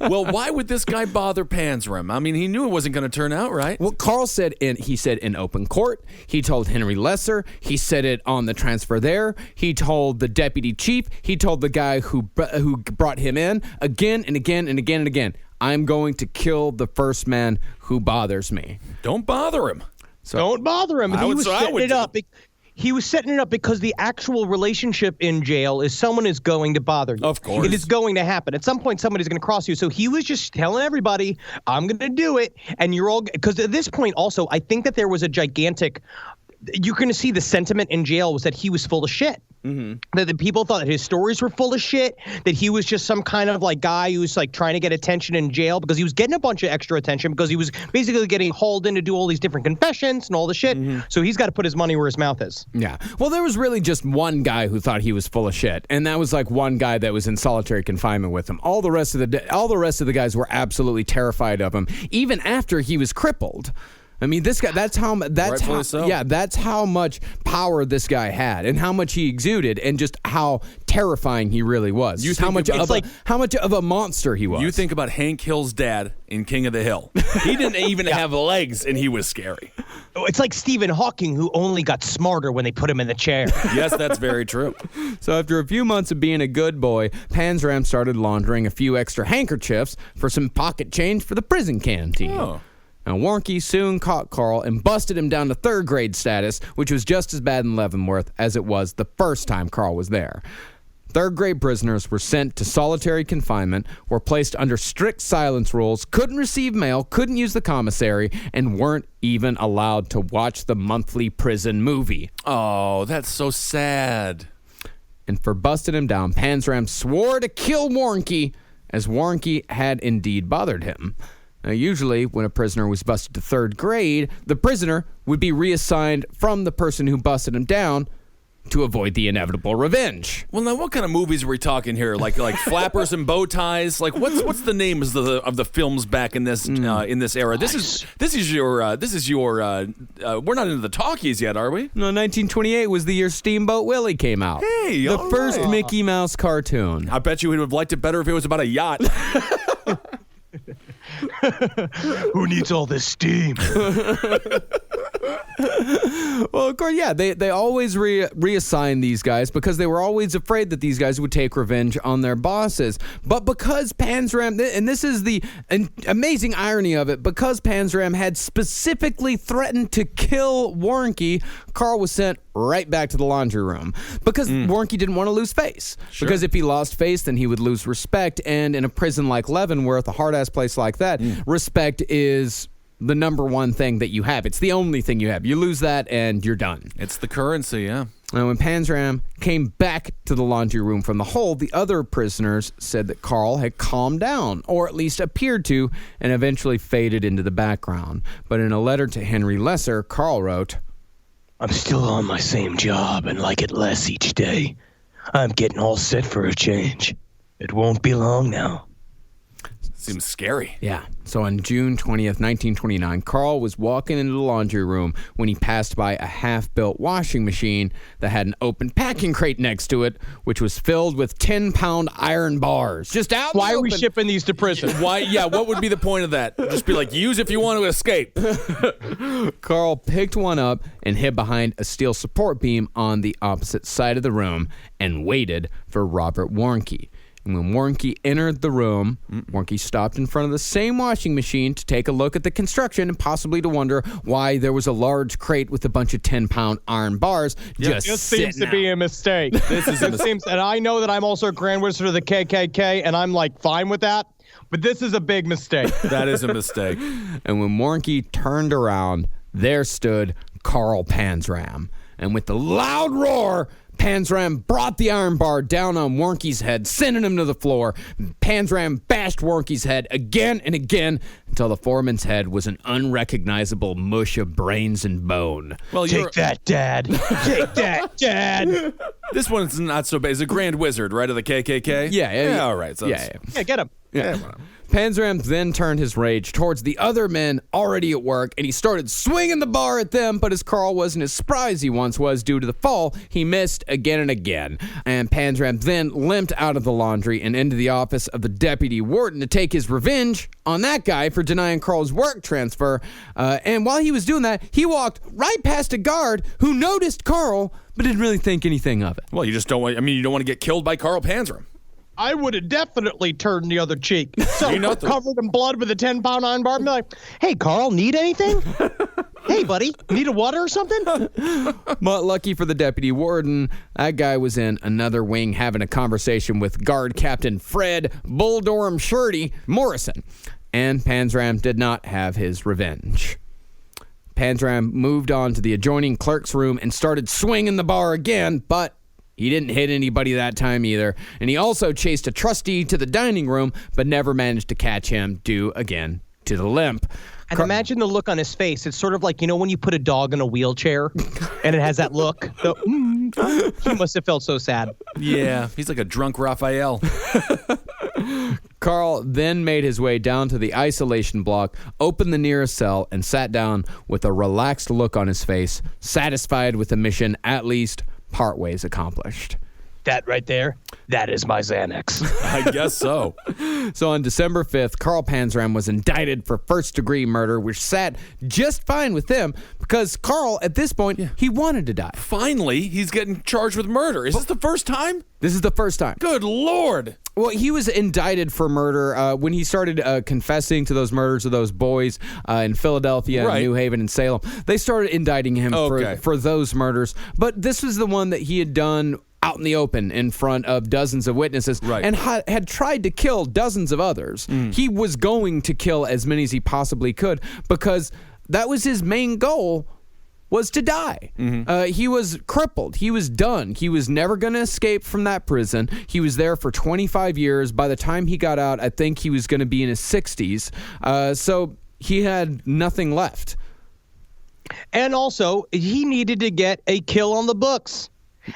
Well, why would this guy bother Panzram? I mean, he knew it wasn't going to turn out right. Well, Carl said in open court. He told Henry Lesser. He said it on the transfer there. He told the deputy chief. He told the guy who brought him in again and again and again and again. I'm going to kill the first man who bothers me. Don't bother him. So, don't bother him. He was setting it up. He was setting it up because the actual relationship in jail is someone is going to bother you. Of course. It is going to happen. At some point, somebody's going to cross you. So he was just telling everybody, I'm going to do it. And you're all – because at this point also, I think that there was a gigantic – you're going to see the sentiment in jail was that he was full of shit. Mm-hmm. That the people thought that his stories were full of shit, that he was just some kind of like guy who's like trying to get attention in jail because he was getting a bunch of extra attention because he was basically getting hauled in to do all these different confessions and all the shit. Mm-hmm. So he's got to put his money where his mouth is. Yeah. Well, there was really just one guy who thought he was full of shit, and that was like one guy that was in solitary confinement with him. All the rest of the guys were absolutely terrified of him, even after he was crippled. I mean, this guy, that's how much power this guy had and how much he exuded and just how terrifying he really was. How much of a monster he was. You think about Hank Hill's dad in King of the Hill. He didn't even have legs and he was scary. It's like Stephen Hawking, who only got smarter when they put him in the chair. Yes, that's very true. So after a few months of being a good boy, Panzram started laundering a few extra handkerchiefs for some pocket change for the prison canteen. Oh. Now, Warnke soon caught Carl and busted him down to third grade status, which was just as bad in Leavenworth as it was the first time Carl was there. Third grade prisoners were sent to solitary confinement, were placed under strict silence rules, couldn't receive mail, couldn't use the commissary, and weren't even allowed to watch the monthly prison movie. Oh, that's so sad. And for busting him down, Panzram swore to kill Warnke, as Warnke had indeed bothered him. Now, usually, when a prisoner was busted to third grade, the prisoner would be reassigned from the person who busted him down to avoid the inevitable revenge. Well, now, what kind of movies are we talking here? Like Flappers and Bow Ties? Like, what's the names of the films back in this era? This is your. We're not into the talkies yet, are we? No, 1928 was the year Steamboat Willie came out. Hey, the first right. Mickey Mouse cartoon. I bet you would have liked it better if it was about a yacht. Who needs all this steam? Well, of course, yeah, they always reassign these guys because they were always afraid that these guys would take revenge on their bosses. But because Panzram, and this is the amazing irony of it, because Panzram had specifically threatened to kill Warnke, Carl was sent right back to the laundry room because Warnke didn't want to lose face. Sure. Because if he lost face, then he would lose respect. And in a prison like Leavenworth, a hard-ass place like that, respect is the number one thing that you have. It's the only thing you have. You lose that and you're done. It's the currency, yeah. And when Panzram came back to the laundry room from the hold, the other prisoners said that Carl had calmed down, or at least appeared to, and eventually faded into the background. But in a letter to Henry Lesser, Carl wrote, I'm still on my same job and like it less each day. I'm getting all set for a change. It won't be long now. Seems scary. Yeah. So on June 20th, 1929, Carl was walking into the laundry room when he passed by a half-built washing machine that had an open packing crate next to it, which was filled with 10-pound iron bars. Just out in Why the are we open. shipping these to prison? Why? Yeah, what would be the point of that? Just be like, use if you want to escape. Carl picked one up and hid behind a steel support beam on the opposite side of the room and waited for Robert Warnke. And when Warnke entered the room, Warnke stopped in front of the same washing machine to take a look at the construction and possibly to wonder why there was a large crate with a bunch of 10-pound iron bars just This sitting seems to be a mistake. And I know that I'm also a Grand Wizard of the KKK, and I'm like fine with that. But this is a big mistake. That is a mistake. And when Warnke turned around, there stood Carl Panzram. And with the loud roar, Panzram brought the iron bar down on Warnke's head, sending him to the floor. Panzram bashed Warnke's head again and again until the foreman's head was an unrecognizable mush of brains and bone. Well, Take that, Dad. Take that, Dad. This one's not so bad. He's a Grand Wizard, right, of the KKK? Yeah. All right. So Yeah. Yeah, get him. Panzram then turned his rage towards the other men already at work, and he started swinging the bar at them, but as Carl wasn't as spry as he once was due to the fall, he missed again and again. And Panzram then limped out of the laundry and into the office of the deputy warden to take his revenge on that guy for denying Carl's work transfer. And while he was doing that, he walked right past a guard who noticed Carl, but didn't really think anything of it. Well, you just don't want, you don't want to get killed by Carl Panzram. I would have definitely turned the other cheek. So You know the- covered in blood with a 10-pound iron bar and be like, hey, Carl, need anything? Hey, buddy, need a water or something? But lucky for the deputy warden, that guy was in another wing having a conversation with guard captain Fred Bulldorm Shirty Morrison. And Panzram did not have his revenge. Panzram moved on to the adjoining clerk's room and started swinging the bar again, but he didn't hit anybody that time either. And he also chased a trustee to the dining room, but never managed to catch him due again to the limp. And imagine the look on his face. It's sort of like, when you put a dog in a wheelchair and it has that look. He must have felt so sad. Yeah, he's like a drunk Raphael. Carl then made his way down to the isolation block, opened the nearest cell, and sat down with a relaxed look on his face, satisfied with the mission at least part ways accomplished. That right there, that is my Xanax. I guess so. So on December 5th, Carl Panzram was indicted for first-degree murder, which sat just fine with him because Carl, at this point, he wanted to die. Finally, he's getting charged with murder. Is this the first time? This is the first time. Good Lord. Well, he was indicted for murder when he started confessing to those murders of those boys in Philadelphia, Right. New Haven, and Salem. They started indicting him Okay. for those murders. But this was the one that he had done out in the open in front of dozens of witnesses, Right. and had tried to kill dozens of others. He was going to kill as many as he possibly could because that was his main goal, was to die. He was crippled. He was done. He was never going to escape from that prison. He was there for 25 years. By the time he got out, I think he was going to be in his 60s. So he had nothing left. And also, he needed to get a kill on the books.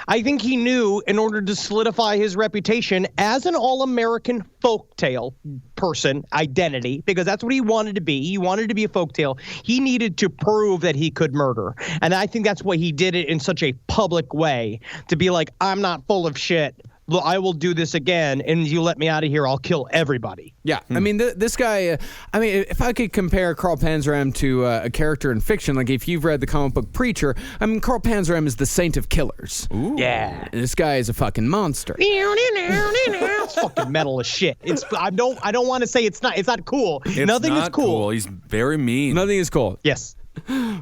I think he knew in order to solidify his reputation as an all-American folktale person identity, because that's what he wanted to be. He wanted to be a folktale. He needed to prove that he could murder. And I think that's why he did it in such a public way, to be like, I'm not full of shit. look, I will do this again, and you let me out of here, I'll kill everybody. Yeah, I mean, this guy, if I could compare Carl Panzram to a character in fiction, like if you've read the comic book Preacher, I mean, Carl Panzram is the saint of killers. Ooh. Yeah. And this guy is a fucking monster. It's fucking metal as shit. I don't want to say it's not cool. Nothing is cool. He's very mean. Nothing is cool. Yes.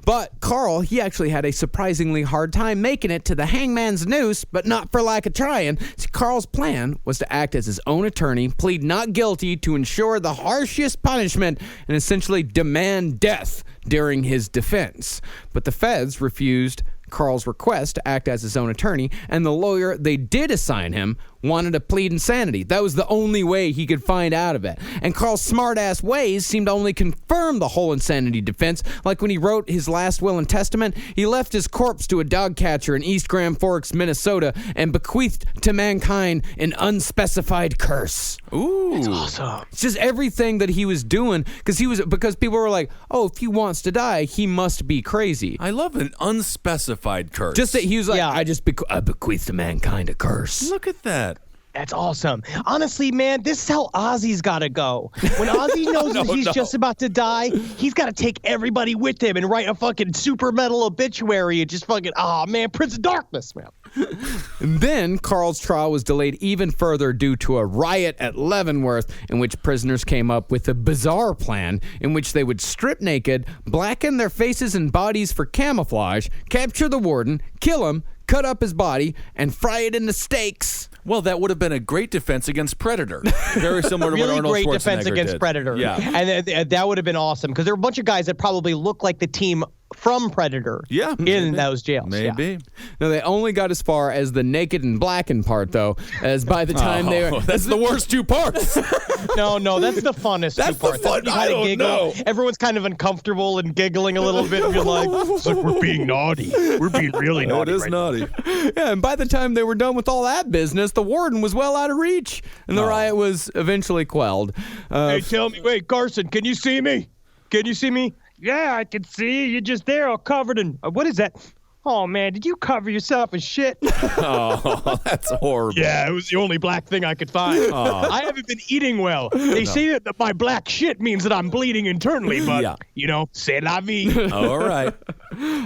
But Carl, he actually had a surprisingly hard time making it to the hangman's noose, but not for lack of trying. See, Carl's plan was to act as his own attorney, plead not guilty to ensure the harshest punishment, and essentially demand death during his defense. But the feds refused Carl's request to act as his own attorney, and the lawyer they did assign him wanted to plead insanity. That was the only way he could find out of it. And Carl's smart-ass ways seemed to only confirm the whole insanity defense. Like when he wrote his last will and testament, he left his corpse to a dog catcher in East Grand Forks, Minnesota, and bequeathed to mankind an unspecified curse. Ooh. That's awesome. It's just everything that he was doing, because people were like, oh, if he wants to die, he must be crazy. I love an unspecified curse. Just that he was like, Yeah. I bequeath to mankind a curse. Look at that. That's awesome. Honestly, man, this is how Ozzy's got to go. When Ozzy knows that he's just about to die, he's got to take everybody with him and write a fucking super metal obituary and just fucking, Prince of Darkness, man. And then Carl's trial was delayed even further due to a riot at Leavenworth, in which prisoners came up with a bizarre plan in which they would strip naked, blacken their faces and bodies for camouflage, capture the warden, kill him, cut up his body, and fry it into steaks. Well, that would have been a great defense against Predator. Very similar to Really what Arnold great Schwarzenegger defense against did. Predator. Yeah. And that would have been awesome because there were a bunch of guys that probably look like the team from Predator Yeah, in maybe. those jails. Maybe. Yeah. No, they only got as far as the naked and blackened part, though, as by the time they were... That's the worst two parts. No, that's the funnest That's two parts. the fun- That's when you I kinda don't giggle. know. Everyone's kind of uncomfortable and giggling a little bit, and you're like, It's like we're being naughty. We're being really It naughty. is right naughty. Yeah, and by the time they were done with all that business, the warden was well out of reach, and the riot was eventually quelled. Hey, tell me, wait, Carson, can you see me? Can you see me? Yeah, I can see you. You're just there all covered in. What is that? Oh, man, did you cover yourself in shit? Oh, that's horrible. Yeah, it was the only black thing I could find. I haven't been eating well. They say that my black shit means that I'm bleeding internally, but, Yeah. c'est la vie. All right.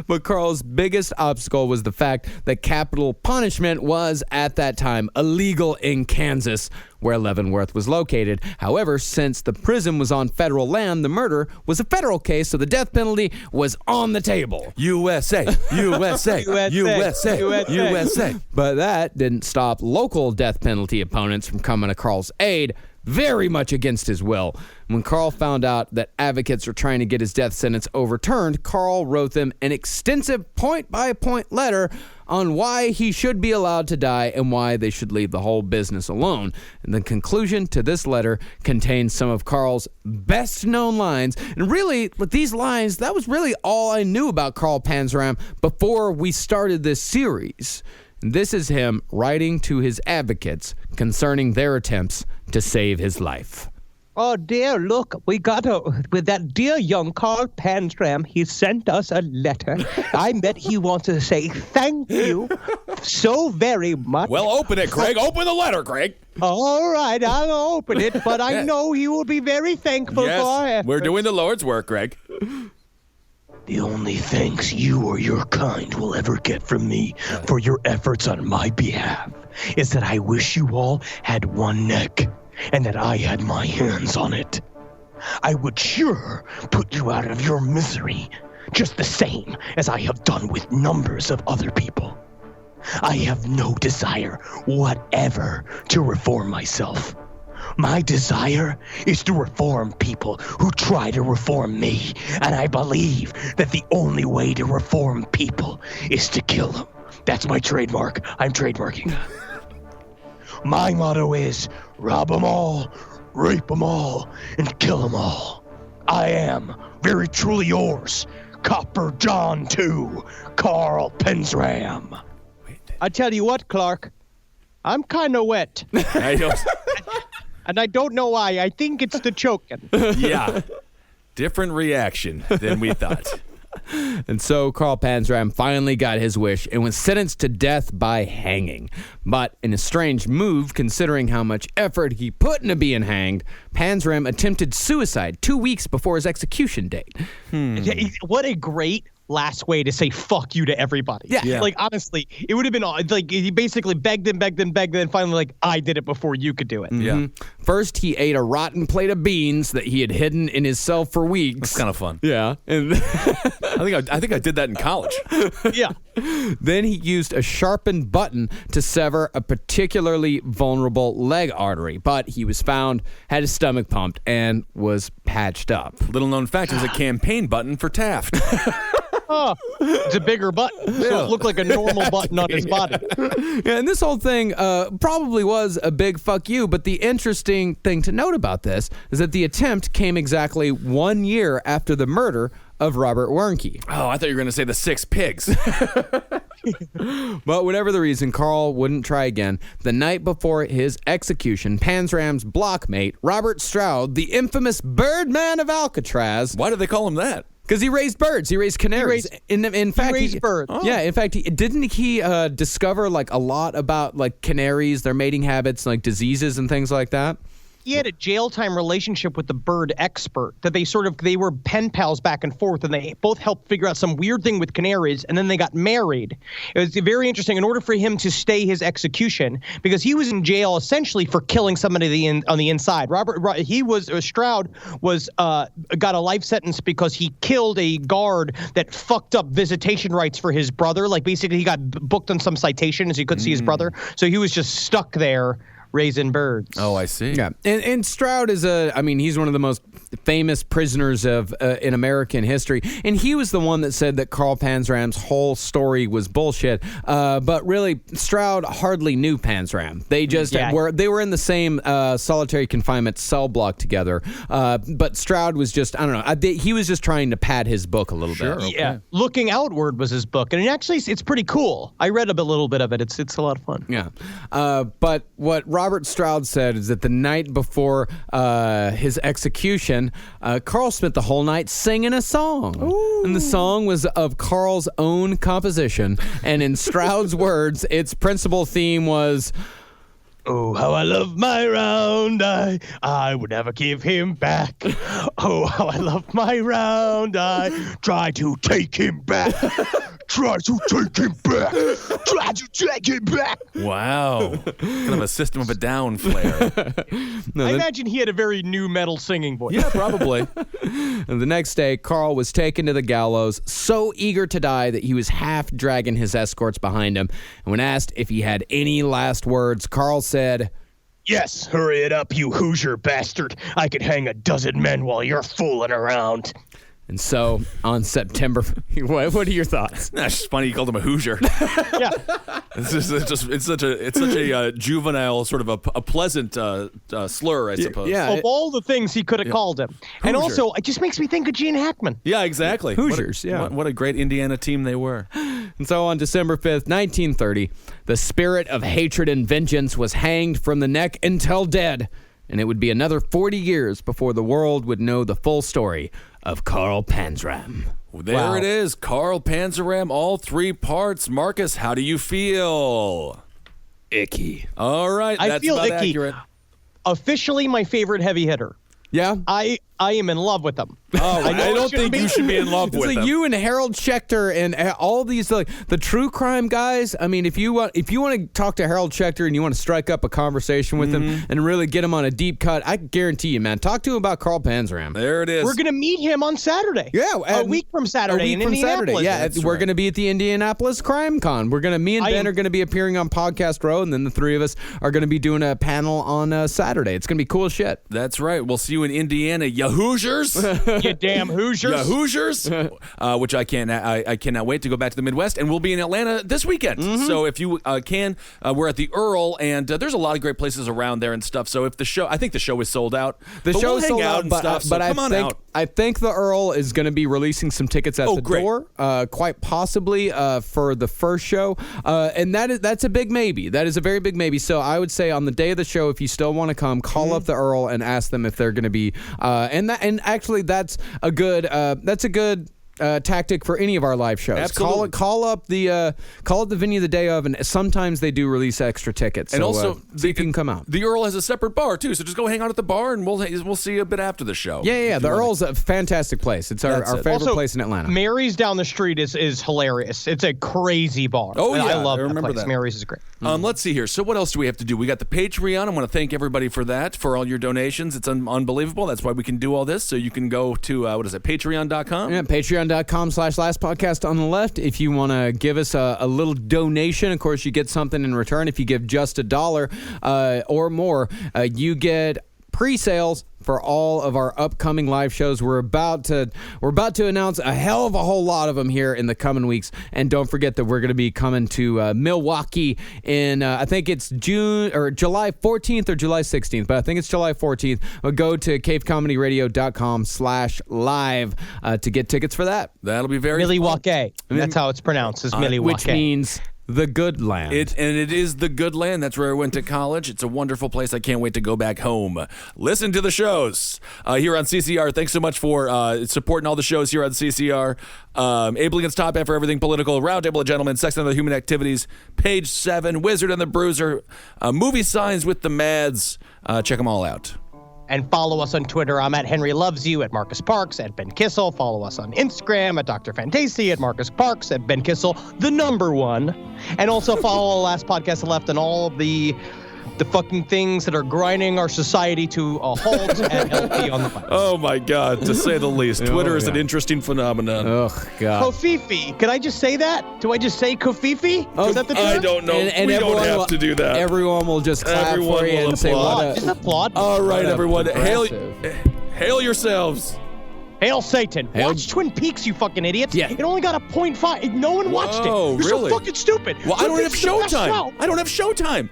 But Carl's biggest obstacle was the fact that capital punishment was, at that time, illegal in Kansas, where Leavenworth was located. However, since the prison was on federal land, the murder was a federal case, so the death penalty was on the table. USA, USA, USA, USA. But that didn't stop local death penalty opponents from coming to Carl's aid, very much against his will. When Carl found out that advocates were trying to get his death sentence overturned, Carl wrote them an extensive point-by-point letter on why he should be allowed to die and why they should leave the whole business alone. And the conclusion to this letter contains some of Carl's best-known lines. And really, with these lines, that was really all I knew about Carl Panzram before we started this series. This is him writing to his advocates concerning their attempts to save his life. Oh, dear, look, with that dear young Carl Panzram, he sent us a letter. I bet he wants to say thank you so very much. Well, open it, Craig. Open the letter, Craig. All right, I'll open it, but I know he will be very thankful for our Yes, efforts. we're doing the Lord's work, Greg. The only thanks you or your kind will ever get from me for your efforts on my behalf is that I wish you all had one neck and that I had my hands on it. I would sure put you out of your misery, just the same as I have done with numbers of other people. I have no desire whatever to reform myself. My desire is to reform people who try to reform me, and I believe that the only way to reform people is to kill them. That's my trademark. I'm trademarking that. My motto is rob them all, rape them all, and kill them all. I am very truly yours, Copper John II, Carl Panzram. I tell you what, Clark, I'm kind of wet, I don't, and I don't know why. I think it's the choking. yeah. Different reaction than we thought. And so Carl Panzram finally got his wish and was sentenced to death by hanging. But in a strange move, considering how much effort he put into being hanged, Panzram attempted suicide 2 weeks before his execution date. What a great last way to say fuck you to everybody. Yeah. Like, honestly, it would have been like he basically begged and finally like, I did it before you could do it. Yeah. First, he ate a rotten plate of beans that he had hidden in his cell for weeks. It's kind of fun. Yeah. And I think I did that in college. Yeah. then he used a sharpened button to sever a particularly vulnerable leg artery. But he was found, had his stomach pumped, and was patched up. Little known fact, it was a campaign button for Taft. Oh, it's a bigger button. So it looked like a normal button on his body. Yeah, and this whole thing probably was a big fuck you, but the interesting thing to note about this is that the attempt came exactly 1 year after the murder of Robert Warnke. Oh, I thought you were going to say the 6 pigs. But whatever the reason, Carl wouldn't try again. The night before his execution, Panzram's blockmate, Robert Stroud, the infamous Birdman of Alcatraz. Why do they call him that? Because he raised birds. He raised canaries. In fact, raised birds. Oh. Yeah, in fact, didn't he discover like a lot about like canaries, their mating habits, like diseases and things like that? He had a jail time relationship with the bird expert that they were pen pals back and forth, and they both helped figure out some weird thing with canaries, and then they got married. It was very interesting. In order for him to stay his execution, because he was in jail essentially for killing somebody on the inside. Stroud got a life sentence because he killed a guard that fucked up visitation rights for his brother. Like basically he got booked on some citation so he couldn't see his brother. So he was just stuck there raising birds. Oh, I see. Yeah, and Stroud is he's one of the most famous prisoners of in American history, and he was the one that said that Carl Panzram's whole story was bullshit. But really, Stroud hardly knew Panzram. They just were in the same solitary confinement cell block together. But Stroud was just he was just trying to pad his book a little bit. Okay. Yeah, Looking Outward was his book, and it's pretty cool. I read a little bit of it. It's a lot of fun. Yeah, but what Robert Stroud said is that the night before his execution, Carl spent the whole night singing a song. Ooh. And the song was of Carl's own composition. And in Stroud's words, its principal theme was, "Oh, how I love my round eye. I would never give him back. Oh, how I love my round eye. Try to take him back. Try to take him back. Try to take him back." Wow. Kind of a System of a Down flair. I imagine he had a very new metal singing voice. Yeah, probably. And the next day, Carl was taken to the gallows, so eager to die that he was half dragging his escorts behind him. And when asked if he had any last words, Carl said, "Yes, hurry it up, you Hoosier bastard. I could hang a dozen men while you're fooling around." And so on September, what are your thoughts? That's just funny. You called him a Hoosier. Yeah. It's such a juvenile sort of a pleasant slur, I suppose. Yeah. Of all the things he could have called him. And Hoosier. also, it just makes me think of Gene Hackman. Yeah, exactly. Hoosiers, What a great Indiana team they were. And so on December 5th, 1930, the spirit of hatred and vengeance was hanged from the neck until dead. And it would be another 40 years before the world would know the full story of Carl Panzram. There it is. Carl Panzram, all 3 parts. Marcus, how do you feel? Icky. All right. I that's feel about icky. accurate. Officially my favorite heavy hitter. Yeah? I am in love with them. Oh, I don't think you should be in love It's with like them. you and Harold Schechter and all these like the true crime guys. I mean, if you want to talk to Harold Schechter and you want to strike up a conversation with him and really get him on a deep cut, I guarantee you, man, talk to him about Carl Panzram. There it is. We're going to meet him on Saturday. Yeah, a week from Saturday in Indianapolis. Yeah, we're going to be at the Indianapolis Crime Con. Me and Ben are going to be appearing on Podcast Row, and then the 3 of us are going to be doing a panel on Saturday. It's going to be cool as shit. That's right. We'll see you in Indiana, ya Hoosiers. You damn Hoosiers. Ya Hoosiers. Which I cannot wait to go back to the Midwest, and we'll be in Atlanta this weekend. So if you can, we're at the Earl, and there's a lot of great places around there and stuff. So if I think the show is sold out. The show is sold out, and stuff, so come on out. I think the Earl is going to be releasing some tickets at the door, quite possibly for the first show, and that's a big maybe. That is a very big maybe. So I would say on the day of the show, if you still want to come, call up the Earl and ask them if they're going to be. And actually, that's a good tactic for any of our live shows. Absolutely. Call up the venue the day of, and sometimes they do release extra tickets. And so, also, they can come out. The Earl has a separate bar too, so just go hang out at the bar, and we'll see you a bit after the show. Yeah. The Earl's a fantastic place. It's our favorite Also, place in Atlanta. Mary's down the street is hilarious. It's a crazy bar. Oh, And yeah, I love I remember place. that. Mary's is great. Let's see here. So what else do we have to do? We got the Patreon. I want to thank everybody for that, for all your donations. It's unbelievable. That's why we can do all this. So you can go to, patreon.com? Yeah, patreon.com/lastpodcast on the left. If you want to give us a little donation, of course, you get something in return. If you give just $1 or more, you get pre-sales for all of our upcoming live shows. We're about to announce a hell of a whole lot of them here in the coming weeks. And don't forget that we're going to be coming to Milwaukee in I think it's July 14th or July 16th, but I think it's July 14th. We'll go to cavecomedyradio.com/live to get tickets for that. That'll be very Milwaukee. That's how it's pronounced. Is Milwaukee. Which means the good land. It is the good land. That's where I went to college. It's a wonderful place. I can't wait to go back home. Listen to the shows here on CCR. Thanks so much for supporting all the shows here on CCR. Able Against Top End for everything political. Roundtable of Gentlemen. Sex and Other Human Activities. Page 7. Wizard and the Bruiser. Movie Signs with the Mads. Check them all out. And follow us on Twitter. I'm at Henry Loves You, at Marcus Parks, at Ben Kissel. Follow us on Instagram at Dr. Fantasy, at Marcus Parks, at Ben Kissel, the number one. And also follow the Last Podcast Left and all of the fucking things that are grinding our society to a halt at LP on the Left. Oh, my God, to say the least. Twitter is an interesting phenomenon. Oh, God. Kofifi. Could I just say that? Do I just say Kofifi? Is that the term? I don't know. And we don't everyone have to do that. Everyone will just clap Everyone for you will and say, applaud. Just applaud. All right, everyone. progressive. Hail yourselves. Hail Satan. Hail- Watch Twin Peaks, you fucking idiots. Yeah. It only got a 0.5. No one watched it. Whoa, You're really? so fucking stupid. Well, I Twin don't have Peaks is the best Showtime. show. I don't have Showtime.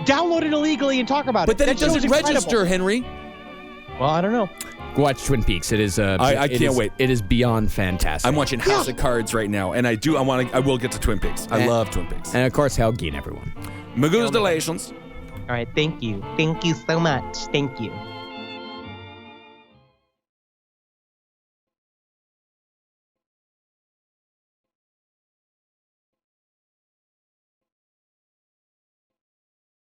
Download it illegally and talk about But it. then That it doesn't show's incredible. register, Henry. Well, I don't know. Watch Twin Peaks. It is. I can't wait. It is beyond fantastic. I'm watching House of Cards right now, and I will get to Twin Peaks. I love Twin Peaks. And of course, Hell Geen, everyone. Magoo's Delations. All right. Thank you. Thank you so much. Thank you.